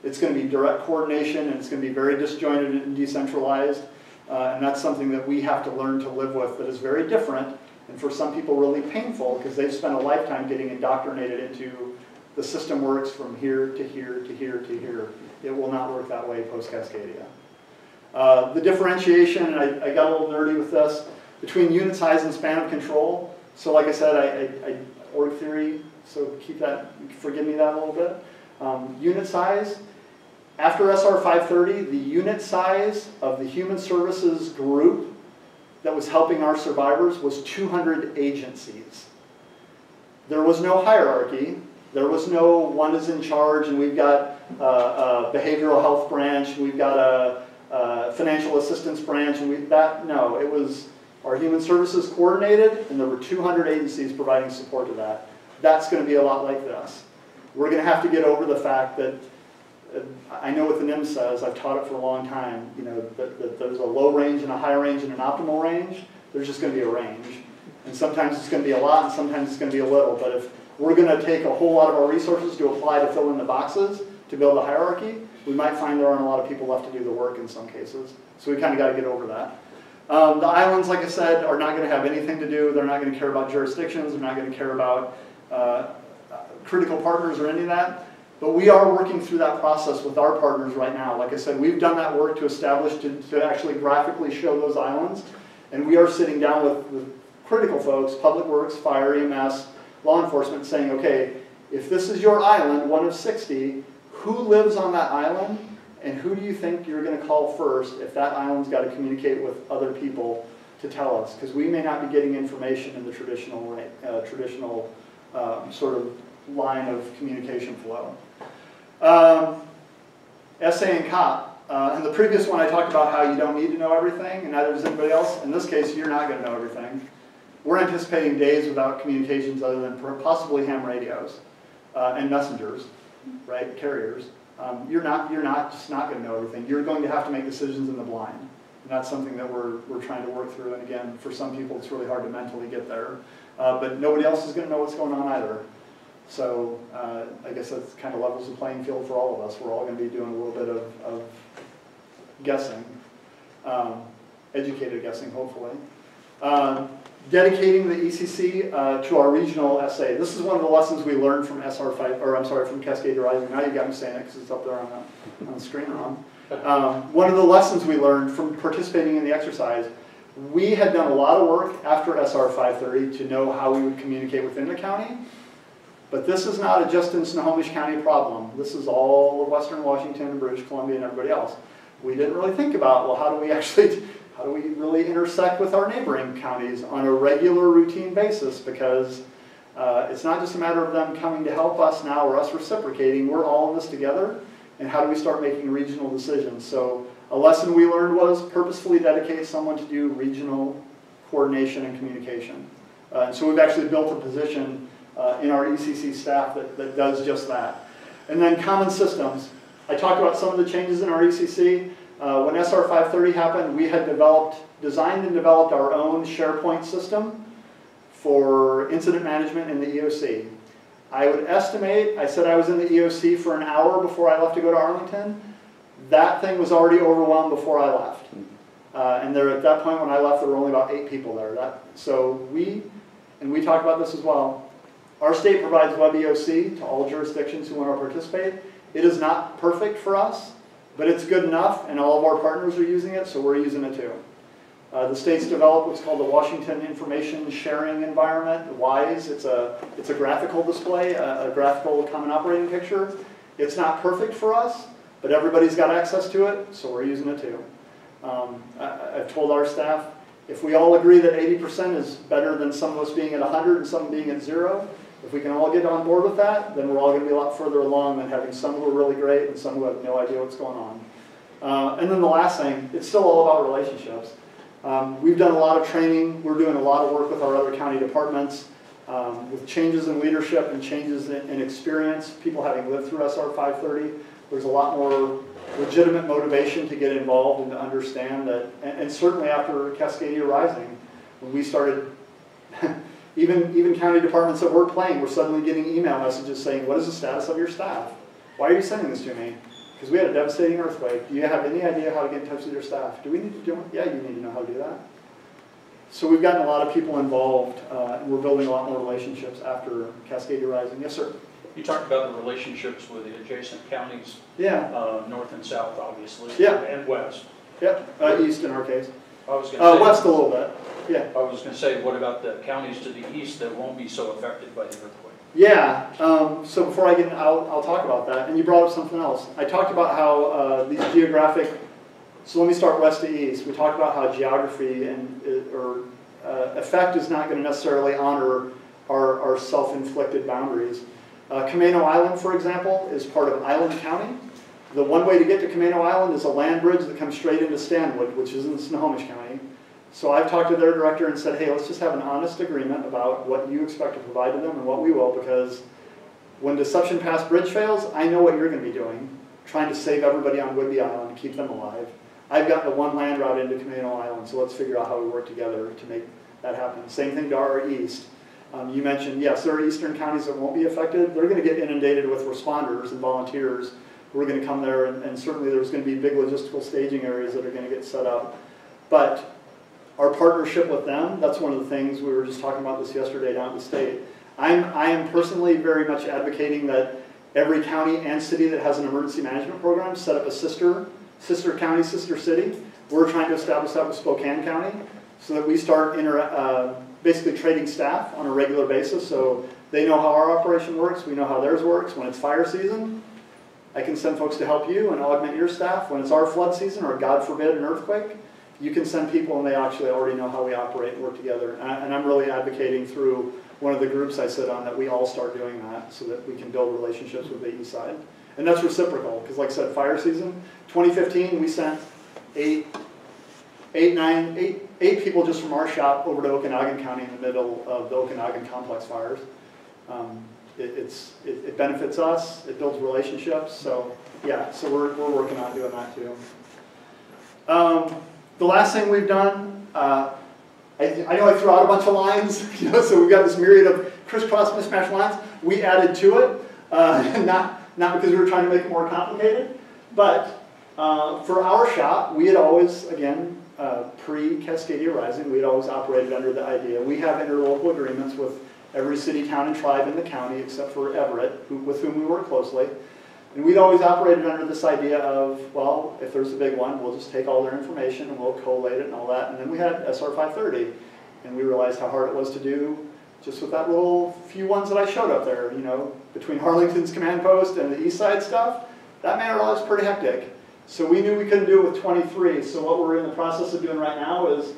Speaker 1: It's going to be direct coordination, and it's going to be very disjointed and decentralized, and that's something that we have to learn to live with that is very different, and for some people really painful, because they've spent a lifetime getting indoctrinated into the system works from here to here to here to here. It will not work that way post-Cascadia. The differentiation, and I got a little nerdy with this, between unit size and span of control. So like I said, I org theory, so keep that, forgive me that a little bit. Unit size, after SR 530, the unit size of the human services group that was helping our survivors was 200 agencies. There was no hierarchy. There was no one is in charge and we've got a behavioral health branch, we've got a financial assistance branch, and no, it was our human services coordinated, and there were 200 agencies providing support to that. That's going to be a lot like this. We're going to have to get over the fact that, I know what the NIM says, I've taught it for a long time, that there's a low range and a high range and an optimal range. There's just going to be a range. And sometimes it's going to be a lot, and sometimes it's going to be a little. But if we're going to take a whole lot of our resources to apply to fill in the boxes, to build a hierarchy, we might find there aren't a lot of people left to do the work in some cases. So we kind of got to get over that. The islands, like I said, are not going to have anything to do. They're not going to care about jurisdictions. They're not going to care about critical partners or any of that. But we are working through that process with our partners right now. Like I said, we've done that work to establish, to actually graphically show those islands. And we are sitting down with critical folks, public works, fire, EMS, law enforcement, saying, okay, if this is your island, one of 60, who lives on that island And who do you think you're going to call first if that island's got to communicate with other people to tell us? Because we may not be getting information in the traditional sort of line of communication flow. SA and COP. In the previous one I talked about how you don't need to know everything, and neither does anybody else. In this case, you're not going to know everything. We're anticipating days without communications other than possibly ham radios and messengers, right, carriers. You're just not going to know everything. You're going to have to make decisions in the blind. And that's something that we're trying to work through. And again, for some people, it's really hard to mentally get there. But nobody else is going to know what's going on either. So I guess that kind of levels the playing field for all of us. We're all going to be doing a little bit of guessing, educated guessing, hopefully. Dedicating the ECC to our regional SA. This is one of the lessons we learned from from Cascadia Rising. Now you got me saying it because it's up there on the screen wrong. One of the lessons we learned from participating in the exercise, we had done a lot of work after SR 530 to know how we would communicate within the county. But this is not a just in Snohomish County problem. This is all of Western Washington and British Columbia and everybody else. We didn't really think about, well, how do we really intersect with our neighboring counties on a regular routine basis, because it's not just a matter of them coming to help us now or us reciprocating. We're all in this together, and how do we start making regional decisions? So a lesson we learned was purposefully dedicate someone to do regional coordination and communication. And so we've actually built a position in our ECC staff that does just that. And then common systems. I talked about some of the changes in our ECC. When SR 530 happened, we had designed and developed our own SharePoint system for incident management in the EOC. I would estimate, I said I was in the EOC for an hour before I left to go to Arlington. That thing was already overwhelmed before I left. And at that point when I left, there were only about 8 people there. We talked about this as well. Our state provides Web EOC to all jurisdictions who want to participate. It is not perfect for us, but it's good enough, and all of our partners are using it, so we're using it too. The state's developed what's called the Washington Information Sharing Environment, WISE. It's a graphical display, a graphical common operating picture. It's not perfect for us, but everybody's got access to it, so we're using it too. I've told our staff, if we all agree that 80% is better than some of us being at 100 and some being at 0, if we can all get on board with that, then we're all going to be a lot further along than having some who are really great and some who have no idea what's going on. And then the last thing, it's still all about relationships. We've done a lot of training. We're doing a lot of work with our other county departments. With changes in leadership and changes in experience, people having lived through SR 530, there's a lot more legitimate motivation to get involved and to understand that. And certainly after Cascadia Rising, when we started... Even county departments that we're playing, we're suddenly getting email messages saying, what is the status of your staff? Why are you sending this to me? Because we had a devastating earthquake. Do you have any idea how to get in touch with your staff? Do we need to do it? Yeah, you need to know how to do that. So we've gotten a lot of people involved, and we're building a lot more relationships after Cascadia Rising. Yes, sir?
Speaker 4: You talked about the relationships with the adjacent counties.
Speaker 1: Yeah.
Speaker 4: North and south, obviously.
Speaker 1: Yeah.
Speaker 4: And west.
Speaker 1: Yep. East in our case.
Speaker 4: I was going to say,
Speaker 1: west a little bit. Yeah.
Speaker 4: I was going to say, what about the counties to the east that won't be so affected by the earthquake?
Speaker 1: Yeah. So before I get in, I'll talk about that. And you brought up something else. I talked about how these geographic. So let me start west to east. We talked about how geography or effect is not going to necessarily honor our self-inflicted boundaries. Camano Island, for example, is part of Island County. The one way to get to Camano Island is a land bridge that comes straight into Stanwood, which is in Snohomish County. So I've talked to their director and said, hey, let's just have an honest agreement about what you expect to provide to them and what we will, because when Deception Pass Bridge fails, I know what you're going to be doing, trying to save everybody on Whidbey Island, keep them alive. I've got the one land route into Camano Island, so let's figure out how we work together to make that happen. Same thing to our east. You mentioned, yes, there are eastern counties that won't be affected. They're going to get inundated with responders and volunteers who are going to come there, and certainly there's going to be big logistical staging areas that are going to get set up. But our partnership with them, that's one of the things, we were just talking about this yesterday down at the state. I am personally very much advocating that every county and city that has an emergency management program set up a sister county, sister city. We're trying to establish that with Spokane County so that we start basically trading staff on a regular basis, so they know how our operation works, we know how theirs works. When it's fire season, I can send folks to help you and augment your staff. When it's our flood season, or God forbid, an earthquake, you can send people and they actually already know how we operate and work together. And I'm really advocating through one of the groups I sit on that we all start doing that so that we can build relationships with the east side. And that's reciprocal, because like I said, fire season, 2015, we sent eight people just from our shop over to Okanagan County in the middle of the Okanagan complex fires. It benefits us, it builds relationships, so yeah, so we're working on doing that too. The last thing we've done, I know I threw out a bunch of lines, so we've got this myriad of crisscross mismatched lines. We added to it, not because we were trying to make it more complicated, but for our shop, we had always, again, pre-Cascadia Rising, we had always operated under the idea. We have interlocal agreements with every city, town, and tribe in the county, except for Everett, with whom we work closely. And we'd always operated under this idea of, well, if there's a big one, we'll just take all their information and we'll collate it and all that. And then we had SR 530, and we realized how hard it was to do just with that little few ones that I showed up there, between Harlington's command post and the east side stuff. That made our lives pretty hectic. So we knew we couldn't do it with 23. So what we're in the process of doing right now is,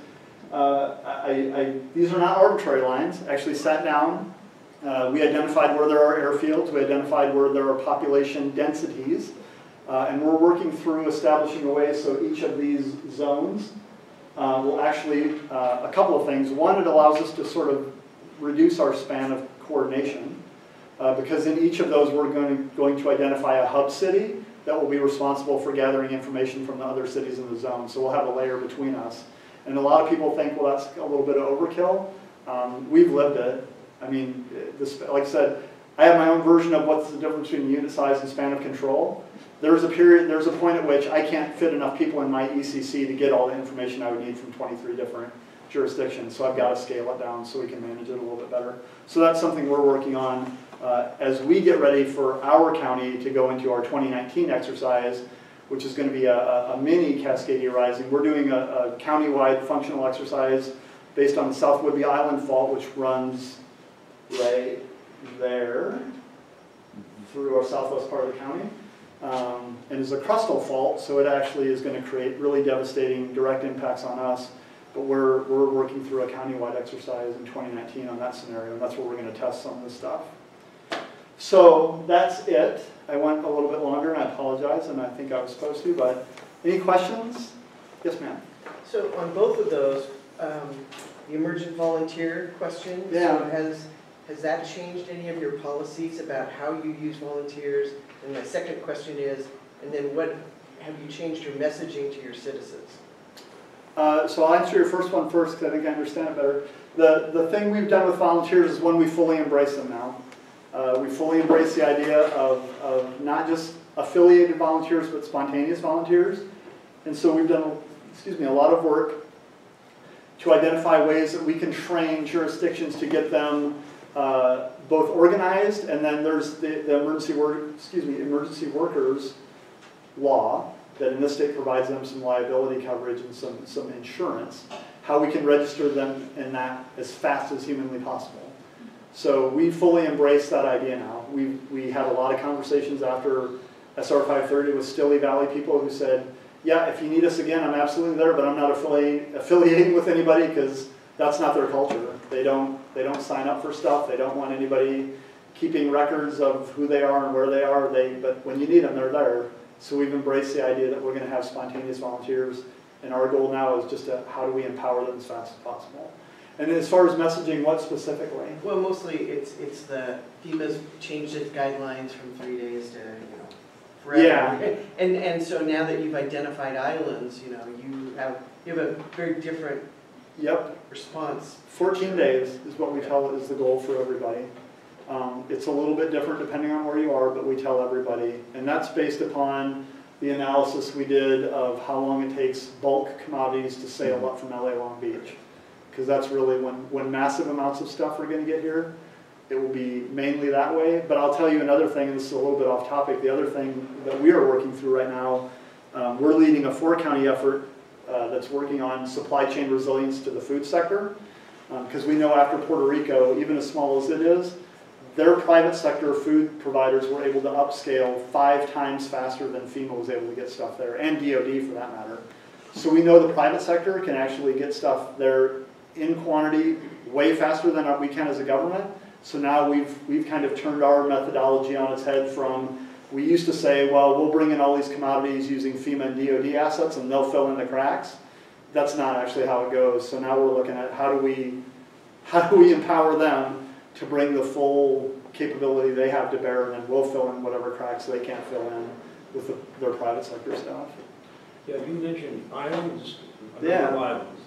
Speaker 1: these are not arbitrary lines. I actually sat down. We identified where there are airfields. We identified where there are population densities. And we're working through establishing a way so each of these zones will actually, a couple of things. One, it allows us to sort of reduce our span of coordination. Because in each of those, we're going to identify a hub city that will be responsible for gathering information from the other cities in the zone. So we'll have a layer between us. And a lot of people think, well, that's a little bit of overkill. We've lived it. I mean, like I said, I have my own version of what's the difference between unit size and span of control. There's a point at which I can't fit enough people in my ECC to get all the information I would need from 23 different jurisdictions. So I've got to scale it down so we can manage it a little bit better. So that's something we're working on as we get ready for our county to go into our 2019 exercise, which is going to be a mini Cascadia Rising. We're doing a county-wide functional exercise based on the South Whidbey Island Fault, which runs right there through our southwest part of the county. And is a crustal fault, so it actually is going to create really devastating direct impacts on us. But we're working through a county-wide exercise in 2019 on that scenario, and that's where we're going to test some of this stuff. So that's it. I went a little bit longer, and I apologize, and I think I was supposed to, but any questions? Yes, ma'am.
Speaker 5: So on both of those, the emergent volunteer question,
Speaker 1: yeah.
Speaker 5: So has that changed any of your policies about how you use volunteers? And my second question is, and then what have you changed your messaging to your citizens?
Speaker 1: So I'll answer your first one first, because I think I understand it better. The thing we've done with volunteers is when we fully embrace them now. We fully embrace the idea of not just affiliated volunteers, but spontaneous volunteers. And so we've done, a lot of work to identify ways that we can train jurisdictions to get them both organized, and then there's the emergency workers law that in this state provides them some liability coverage and some insurance, how we can register them in that as fast as humanly possible. So we fully embrace that idea now. We had a lot of conversations after SR 530 with Stille Valley people who said, yeah, if you need us again, I'm absolutely there, but I'm not affiliating with anybody because that's not their culture. They don't sign up for stuff. They don't want anybody keeping records of who they are and where they are. But when you need them, they're there. So we've embraced the idea that we're going to have spontaneous volunteers, and our goal now is just how do we empower them as fast as possible. And as far as messaging, what specifically?
Speaker 5: Well, mostly it's the FEMA's changed its guidelines from 3 days to forever.
Speaker 1: Yeah.
Speaker 5: And so now that you've identified islands, you have a very different response.
Speaker 1: 14 days is what we tell is the goal for everybody. It's a little bit different depending on where you are, but we tell everybody. And that's based upon the analysis we did of how long it takes bulk commodities to sail up from LA Long Beach. Because that's really when massive amounts of stuff are going to get here, it will be mainly that way. But I'll tell you another thing, and this is a little bit off topic. The other thing that we are working through right now, we're leading a 4-county effort that's working on supply chain resilience to the food sector. Because we know after Puerto Rico, even as small as it is, their private sector food providers were able to upscale 5 times faster than FEMA was able to get stuff there, and DOD for that matter. So we know the private sector can actually get stuff there in quantity way faster than we can as a government. So now we've kind of turned our methodology on its head from, we used to say, well, we'll bring in all these commodities using FEMA and DOD assets and they'll fill in the cracks. That's not actually how it goes. So now we're looking at how do we empower them to bring the full capability they have to bear, and then we'll fill in whatever cracks they can't fill in with their private sector stuff.
Speaker 6: Yeah, you mentioned islands,
Speaker 1: Yeah.
Speaker 6: islands,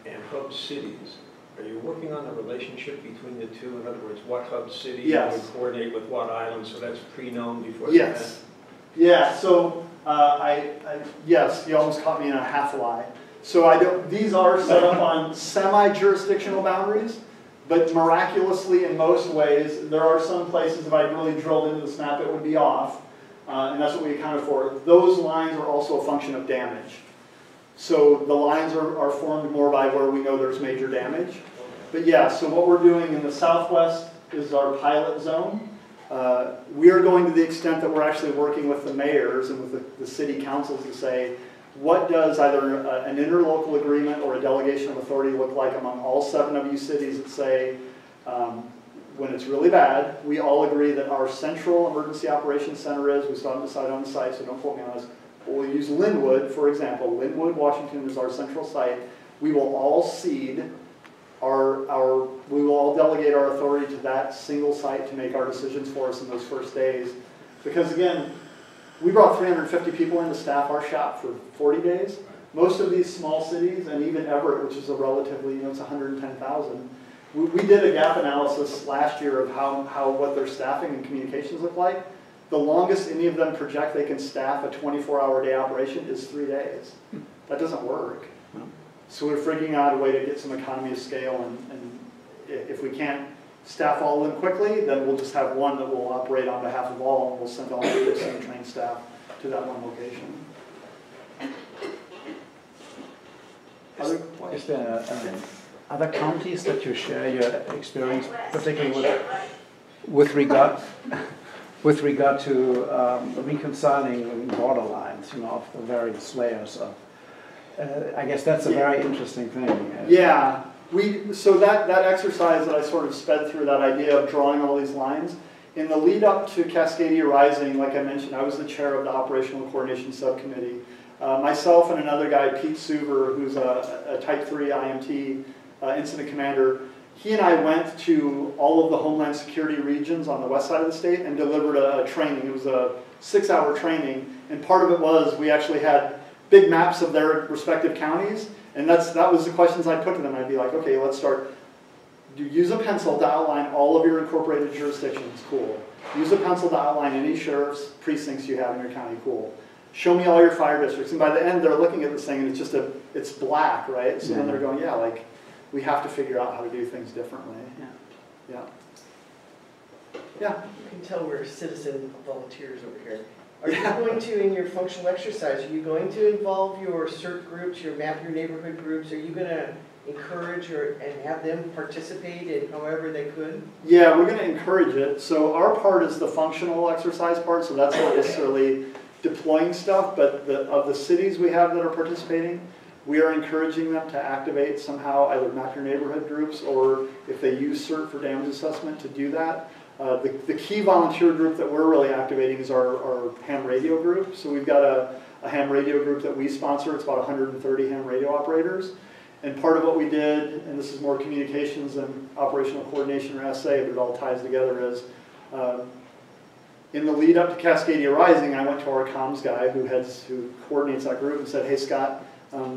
Speaker 6: and hub cities. Are you working on the relationship between the two? In other words, what hub city
Speaker 1: Yes.
Speaker 6: would coordinate with what island, so that's pre-known before the
Speaker 1: Yes.
Speaker 6: event?
Speaker 1: Yeah, so yes, you almost caught me in a half lie. So these are set up on semi-jurisdictional boundaries, but miraculously in most ways, there are some places, if I really drilled into this map, it would be off. And that's what we accounted for. Those lines are also a function of damage. So the lines are formed more by where we know there's major damage. But yeah, so what we're doing in the southwest is our pilot zone. We are going to the extent that we're actually working with the mayors and with the city councils to say, what does either an interlocal agreement or a delegation of authority look like among all 7 of you cities that say, when it's really bad, we all agree that our central emergency operations center is, we still haven't decided on the site, so don't quote me on this, but we'll use Linwood, for example. Linwood, Washington is our central site. We will all cede we will all delegate our authority to that single site to make our decisions for us in those first days. Because again, we brought 350 people in to staff our shop for 40 days. Most of these small cities, and even Everett, which is a relatively, it's 110,000, we did a gap analysis last year of what their staffing and communications look like. The longest any of them project they can staff a 24-hour day operation is 3 days. That doesn't work. So we're figuring out a way to get some economy of scale, and if we can't staff all of them quickly, then we'll just have one that will operate on behalf of all, and we'll send all the same trained staff to that one location.
Speaker 3: Is there other counties that you share your experience, particularly with regard to reconciling borderlines, of the various layers of? I guess that's a very interesting thing.
Speaker 1: Yeah, so that exercise that I sort of sped through, that idea of drawing all these lines, in the lead up to Cascadia Rising, like I mentioned, I was the chair of the Operational Coordination Subcommittee. Myself and another guy, Pete Suver, who's a Type 3 IMT incident commander, he and I went to all of the Homeland Security regions on the west side of the state and delivered a training. It was a 6-hour training, and part of it was we actually had big maps of their respective counties, and that was the questions I'd put to them. I'd be like, okay, let's start. Use a pencil to outline all of your incorporated jurisdictions, cool. Use a pencil to outline any sheriff's precincts you have in your county, cool. Show me all your fire districts, and by the end they're looking at this thing and it's just it's black, right? So then they're going, yeah, like, we have to figure out how to do things differently. Yeah.
Speaker 5: You can tell we're citizen volunteers over here. Are you going to, in your functional exercise, are you going to involve your CERT groups, your map your neighborhood groups? Are you going to encourage and have them participate in however they could?
Speaker 1: Yeah, we're going to encourage it. So our part is the functional exercise part, so that's not necessarily deploying stuff, but of the cities we have that are participating, we are encouraging them to activate somehow either map your neighborhood groups, or if they use CERT for damage assessment, to do that. The key volunteer group that we're really activating is our ham radio group. So we've got a ham radio group that we sponsor. It's about 130 ham radio operators. And part of what we did, and this is more communications than operational coordination or SA, but it all ties together, is in the lead up to Cascadia Rising, I went to our comms guy who coordinates that group and said, hey Scott,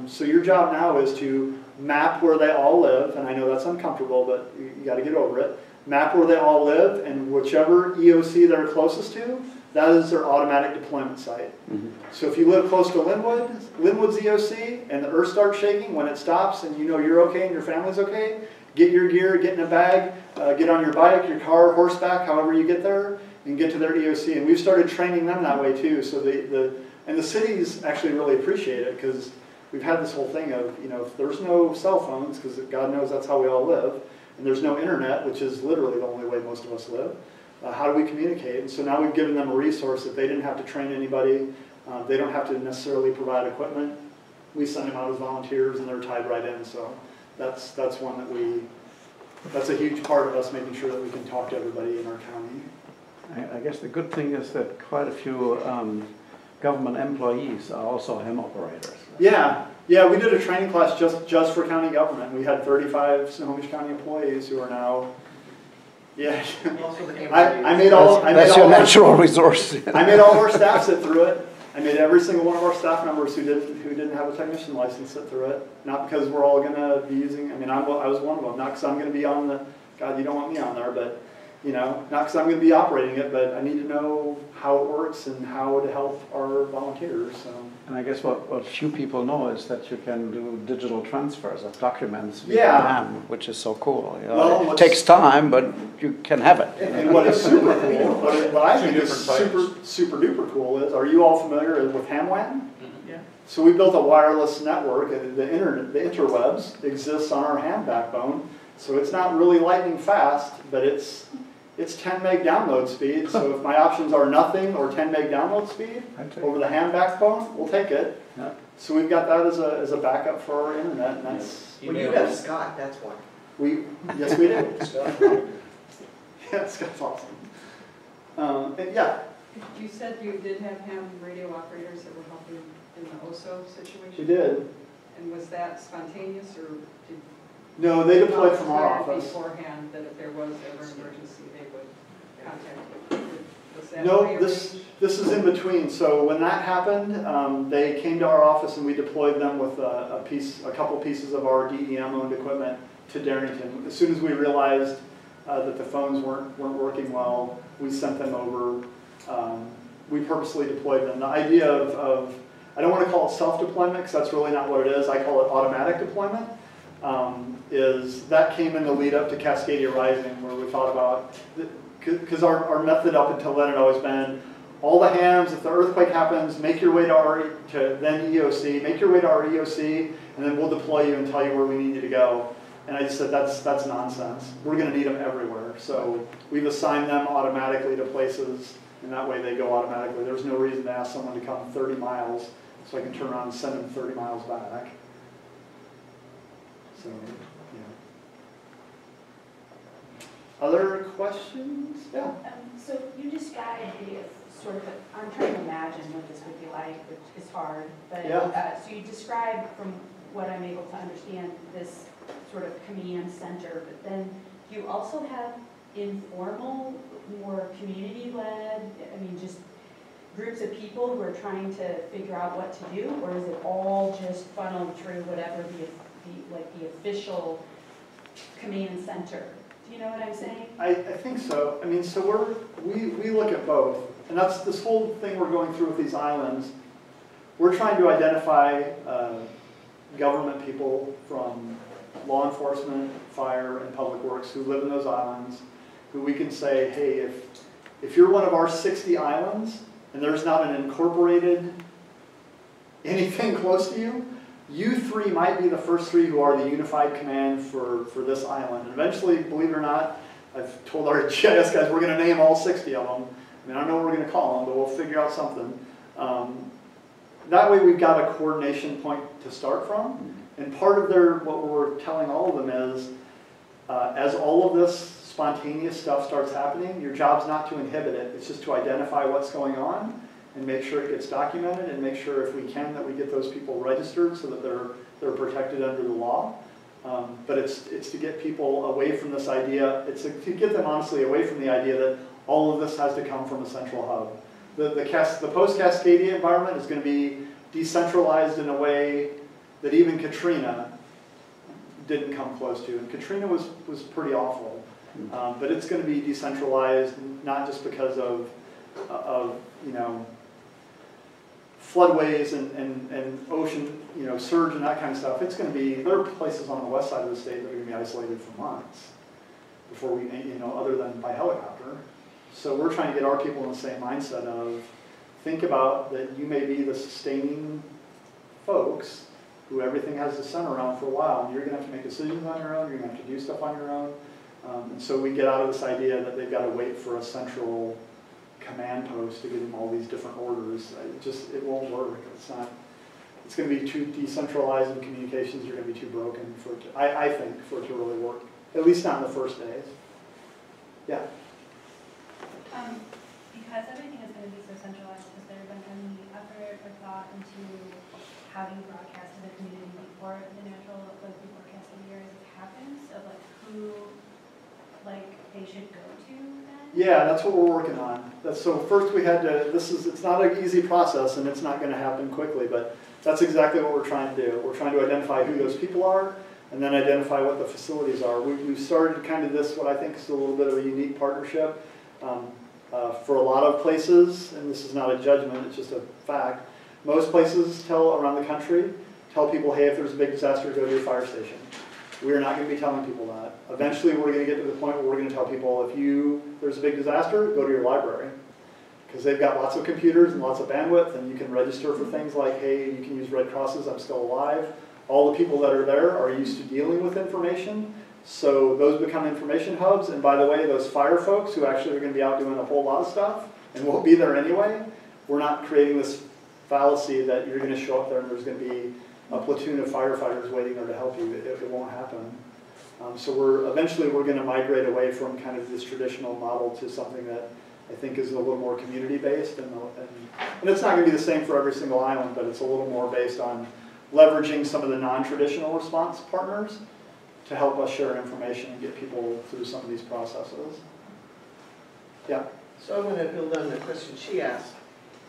Speaker 1: so your job now is to map where they all live, and I know that's uncomfortable, but you got to get over it. Map where they all live, and whichever EOC they're closest to, that is their automatic deployment site. Mm-hmm. So if you live close to Linwood's EOC, and the earth starts shaking, when it stops and you know you're okay and your family's okay, get your gear, get in a bag, get on your bike, your car, horseback, however you get there, and get to their EOC. And we've started training them that way too. So the cities actually really appreciate it, because we've had this whole thing of, if there's no cell phones, because God knows that's how we all live, and there's no internet, which is literally the only way most of us live. How do we communicate? And so now we've given them a resource that they didn't have to train anybody. They don't have to necessarily provide equipment. We send them out as volunteers and they're tied right in. So that's one that that's a huge part of us making sure that we can talk to everybody in our county.
Speaker 3: I guess the good thing is that quite a few government employees are also HEM operators.
Speaker 1: Yeah, we did a training class just for county government. We had 35 Snohomish County employees who are now, I made all
Speaker 3: That's your natural resource.
Speaker 1: I made all of our staff sit through it. I made every single one of our staff members who didn't have a technician license sit through it. Not because we're all going to be using, I was one of them. Not because I'm going to be on the, God, you don't want me on there, but, not because I'm going to be operating it, but I need to know how it works and how to help our volunteers. So.
Speaker 3: And I guess what few people know is that you can do digital transfers of documents via HEM, which is so cool.
Speaker 1: Well,
Speaker 3: it takes time, but you can have it.
Speaker 1: And what is super cool, what I think is super duper cool is, are you all familiar with HamWAN?
Speaker 5: Yeah.
Speaker 1: So we built a wireless network, and the internet, the interwebs exists on our ham backbone. So it's not really lightning fast, but it's 10 meg download speed. So if my options are nothing or 10 meg download speed over the ham backbone, we'll take it.
Speaker 3: Yeah.
Speaker 1: So we've got that as a backup for our internet, and that's.
Speaker 5: Well, you got Scott, that's why.
Speaker 1: Yes, we do. Yeah, Scott's awesome. And yeah.
Speaker 7: You said you did have ham radio operators that were helping in the OSO situation?
Speaker 1: We did.
Speaker 7: And was that spontaneous, or did?
Speaker 1: No, they deployed from our office.
Speaker 7: Beforehand, that if there was ever an emergency, they would contact you? Was that
Speaker 1: No,
Speaker 7: prearranged?
Speaker 1: this is in between. So when that happened, they came to our office and we deployed them with a couple pieces of our DEM-owned equipment to Darrington. As soon as we realized that the phones weren't working well, we sent them over. We purposely deployed them. The idea of I don't want to call it self-deployment because that's really not what it is. I call it automatic deployment. Is that came in the lead up to Cascadia Rising, where we thought about, because our method up until then had always been, all the hams, if the earthquake happens, make your way to then EOC, make your way to our EOC, and then we'll deploy you and tell you where we need you to go. And I just said, that's nonsense. We're going to need them everywhere. So we've assigned them automatically to places, and that way they go automatically. There's no reason to ask someone to come 30 miles so I can turn around and send them 30 miles back. So, yeah. Other questions? Yeah.
Speaker 2: So you described I'm trying to imagine what this would be like, which is hard, but so you described, from what I'm able to understand, this sort of command center, but then you also have informal, more community-led, just groups of people who are trying to figure out what to do, or is it all just funneled through whatever the official command center? Do you know what I'm saying?
Speaker 1: I think so. So we look at both, and that's this whole thing we're going through with these islands. We're trying to identify government people from law enforcement, fire, and public works who live in those islands, who we can say, hey, if you're one of our 60 islands and there's not an incorporated anything close to you, you three might be the first three who are the unified command for this island. And eventually, believe it or not, I've told our GIS guys we're going to name all 60 of them. I don't know what we're going to call them, but we'll figure out something. That way we've got a coordination point to start from. And part of what we're telling all of them is, as all of this spontaneous stuff starts happening, your job's not to inhibit it. It's just to identify what's going on and make sure it gets documented, and make sure, if we can, that we get those people registered so that they're protected under the law. But it's to get people away from this idea. It's to get them honestly away from the idea that all of this has to come from a central hub. The post-Cascadia environment is going to be decentralized in a way that even Katrina didn't come close to. And Katrina was pretty awful. But it's going to be decentralized, not just because of floodways and ocean, surge and that kind of stuff. It's going to be, there are places on the west side of the state that are going to be isolated for months before we, other than by helicopter. So we're trying to get our people in the same mindset of, think about that you may be the sustaining folks who everything has to center around for a while, and you're going to have to make decisions on your own, you're going to have to do stuff on your own. And so we get out of this idea that they've got to wait for a central command post to give them all these different orders. It won't work. It's going to be too decentralized, and communications are going to be too broken for it to, I think, for it to really work. At least not in the first days. Yeah?
Speaker 8: Because everything is going to be so centralized, has there been any effort or thought into having broadcast to the community before the natural forecast of the year happens, of like who they should go to then?
Speaker 1: Yeah, that's what we're working on. So first we had to, it's not an easy process and it's not going to happen quickly, but that's exactly what we're trying to do. We're trying to identify who those people are and then identify what the facilities are. We've started kind of this, what I think is a little bit of a unique partnership for a lot of places, and this is not a judgment, it's just a fact. Most places around the country tell people, hey, if there's a big disaster, go to your fire station. We're not going to be telling people that. Eventually, we're going to get to the point where we're going to tell people, if there's a big disaster, go to your library. Because they've got lots of computers and lots of bandwidth, and you can register for things like, hey, you can use Red Crosses, I'm still alive. All the people that are there are used to dealing with information, so those become information hubs. And by the way, those fire folks who actually are going to be out doing a whole lot of stuff and won't be there anyway, we're not creating this fallacy that you're going to show up there and there's going to be a platoon of firefighters waiting there to help you. It won't happen. So eventually we're going to migrate away from kind of this traditional model to something that I think is a little more community-based. And it's not going to be the same for every single island, but it's a little more based on leveraging some of the non-traditional response partners to help us share information and get people through some of these processes. Yeah?
Speaker 5: So I'm going to build on the question she asked.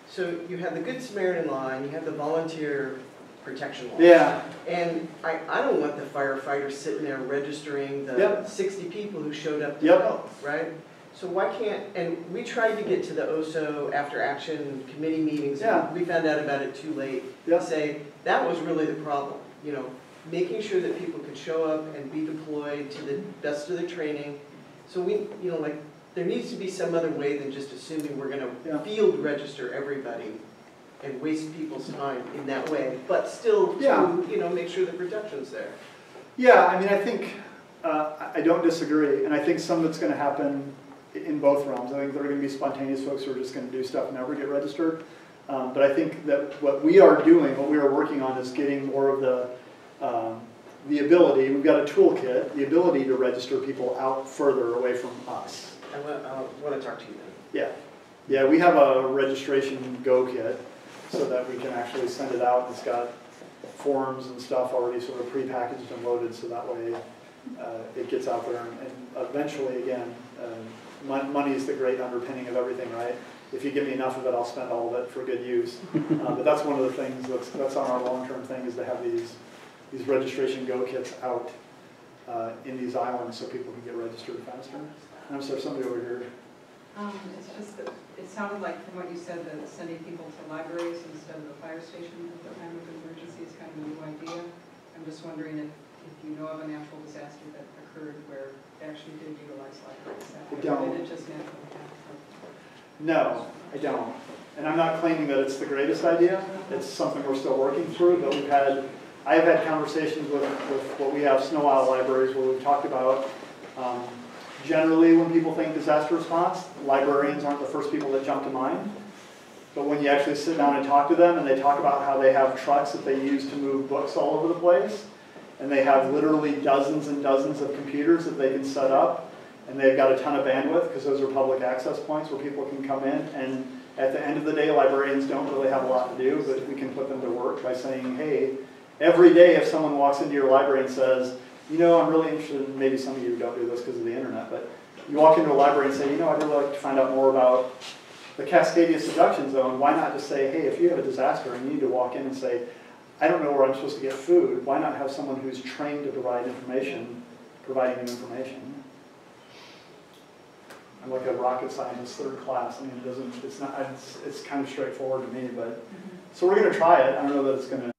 Speaker 5: So you have the Good Samaritan law and you have the volunteer protection law.
Speaker 1: Yeah.
Speaker 5: And I don't want the firefighters sitting there registering the
Speaker 1: Yep.
Speaker 5: 60 people who showed up to
Speaker 1: Yep.
Speaker 5: help, right? So why can't, and we tried to get to the OSO after action committee meetings,
Speaker 1: Yeah.
Speaker 5: and we found out about it too late.
Speaker 1: Yep.
Speaker 5: Say, that was really the problem, making sure that people could show up and be deployed to the best of their training. So there needs to be some other way than just assuming we're gonna
Speaker 1: Yeah.
Speaker 5: field register everybody and waste people's time in that way, but still
Speaker 1: Yeah.
Speaker 5: to, make sure the protection's there.
Speaker 1: Yeah, I mean, I think, I don't disagree, and I think some of it's going to happen in both realms. I think there are going to be spontaneous folks who are just going to do stuff and never get registered. But I think that what we are doing, what we are working on, is getting more of the ability, we've got a toolkit, the ability to register people out further away from us.
Speaker 5: I want to talk to you then.
Speaker 1: Yeah. Yeah, we have a registration go kit so that we can actually send it out. It's got forms and stuff already sort of prepackaged and loaded, so that way it gets out there. And eventually, again, money is the great underpinning of everything, right? If you give me enough of it, I'll spend all of it for good use. But that's one of the things that's on our long-term thing, is to have these registration go kits out in these islands so people can get registered faster. I'm sorry, somebody over here.
Speaker 7: It's just that it sounded like from what you said that sending people to libraries instead of the fire station at the time of emergency is kind of a new idea. I'm just wondering if you know of a natural disaster that occurred where they actually did utilize libraries.
Speaker 1: I don't.
Speaker 7: Or did it just naturally happen?
Speaker 1: No, I don't. And I'm not claiming that it's the greatest idea. It's something we're still working through, but I've had conversations with what we have, Snow Isle libraries, where we've talked about generally when people think disaster response, librarians aren't the first people that jump to mind. But when you actually sit down and talk to them and they talk about how they have trucks that they use to move books all over the place, and they have literally dozens and dozens of computers that they can set up, and they've got a ton of bandwidth because those are public access points where people can come in, and at the end of the day, librarians don't really have a lot to do, but we can put them to work by saying, hey, every day if someone walks into your library and says, I'm really interested in, maybe some of you don't do this because of the internet, but you walk into a library and say, I'd really like to find out more about the Cascadia subduction zone. Why not just say, hey, if you have a disaster and you need to walk in and say, I don't know where I'm supposed to get food, why not have someone who's trained to provide information, providing you information? I'm like a rocket scientist, third class. I mean, it's kind of straightforward to me, but, so we're going to try it. I don't know that it's going to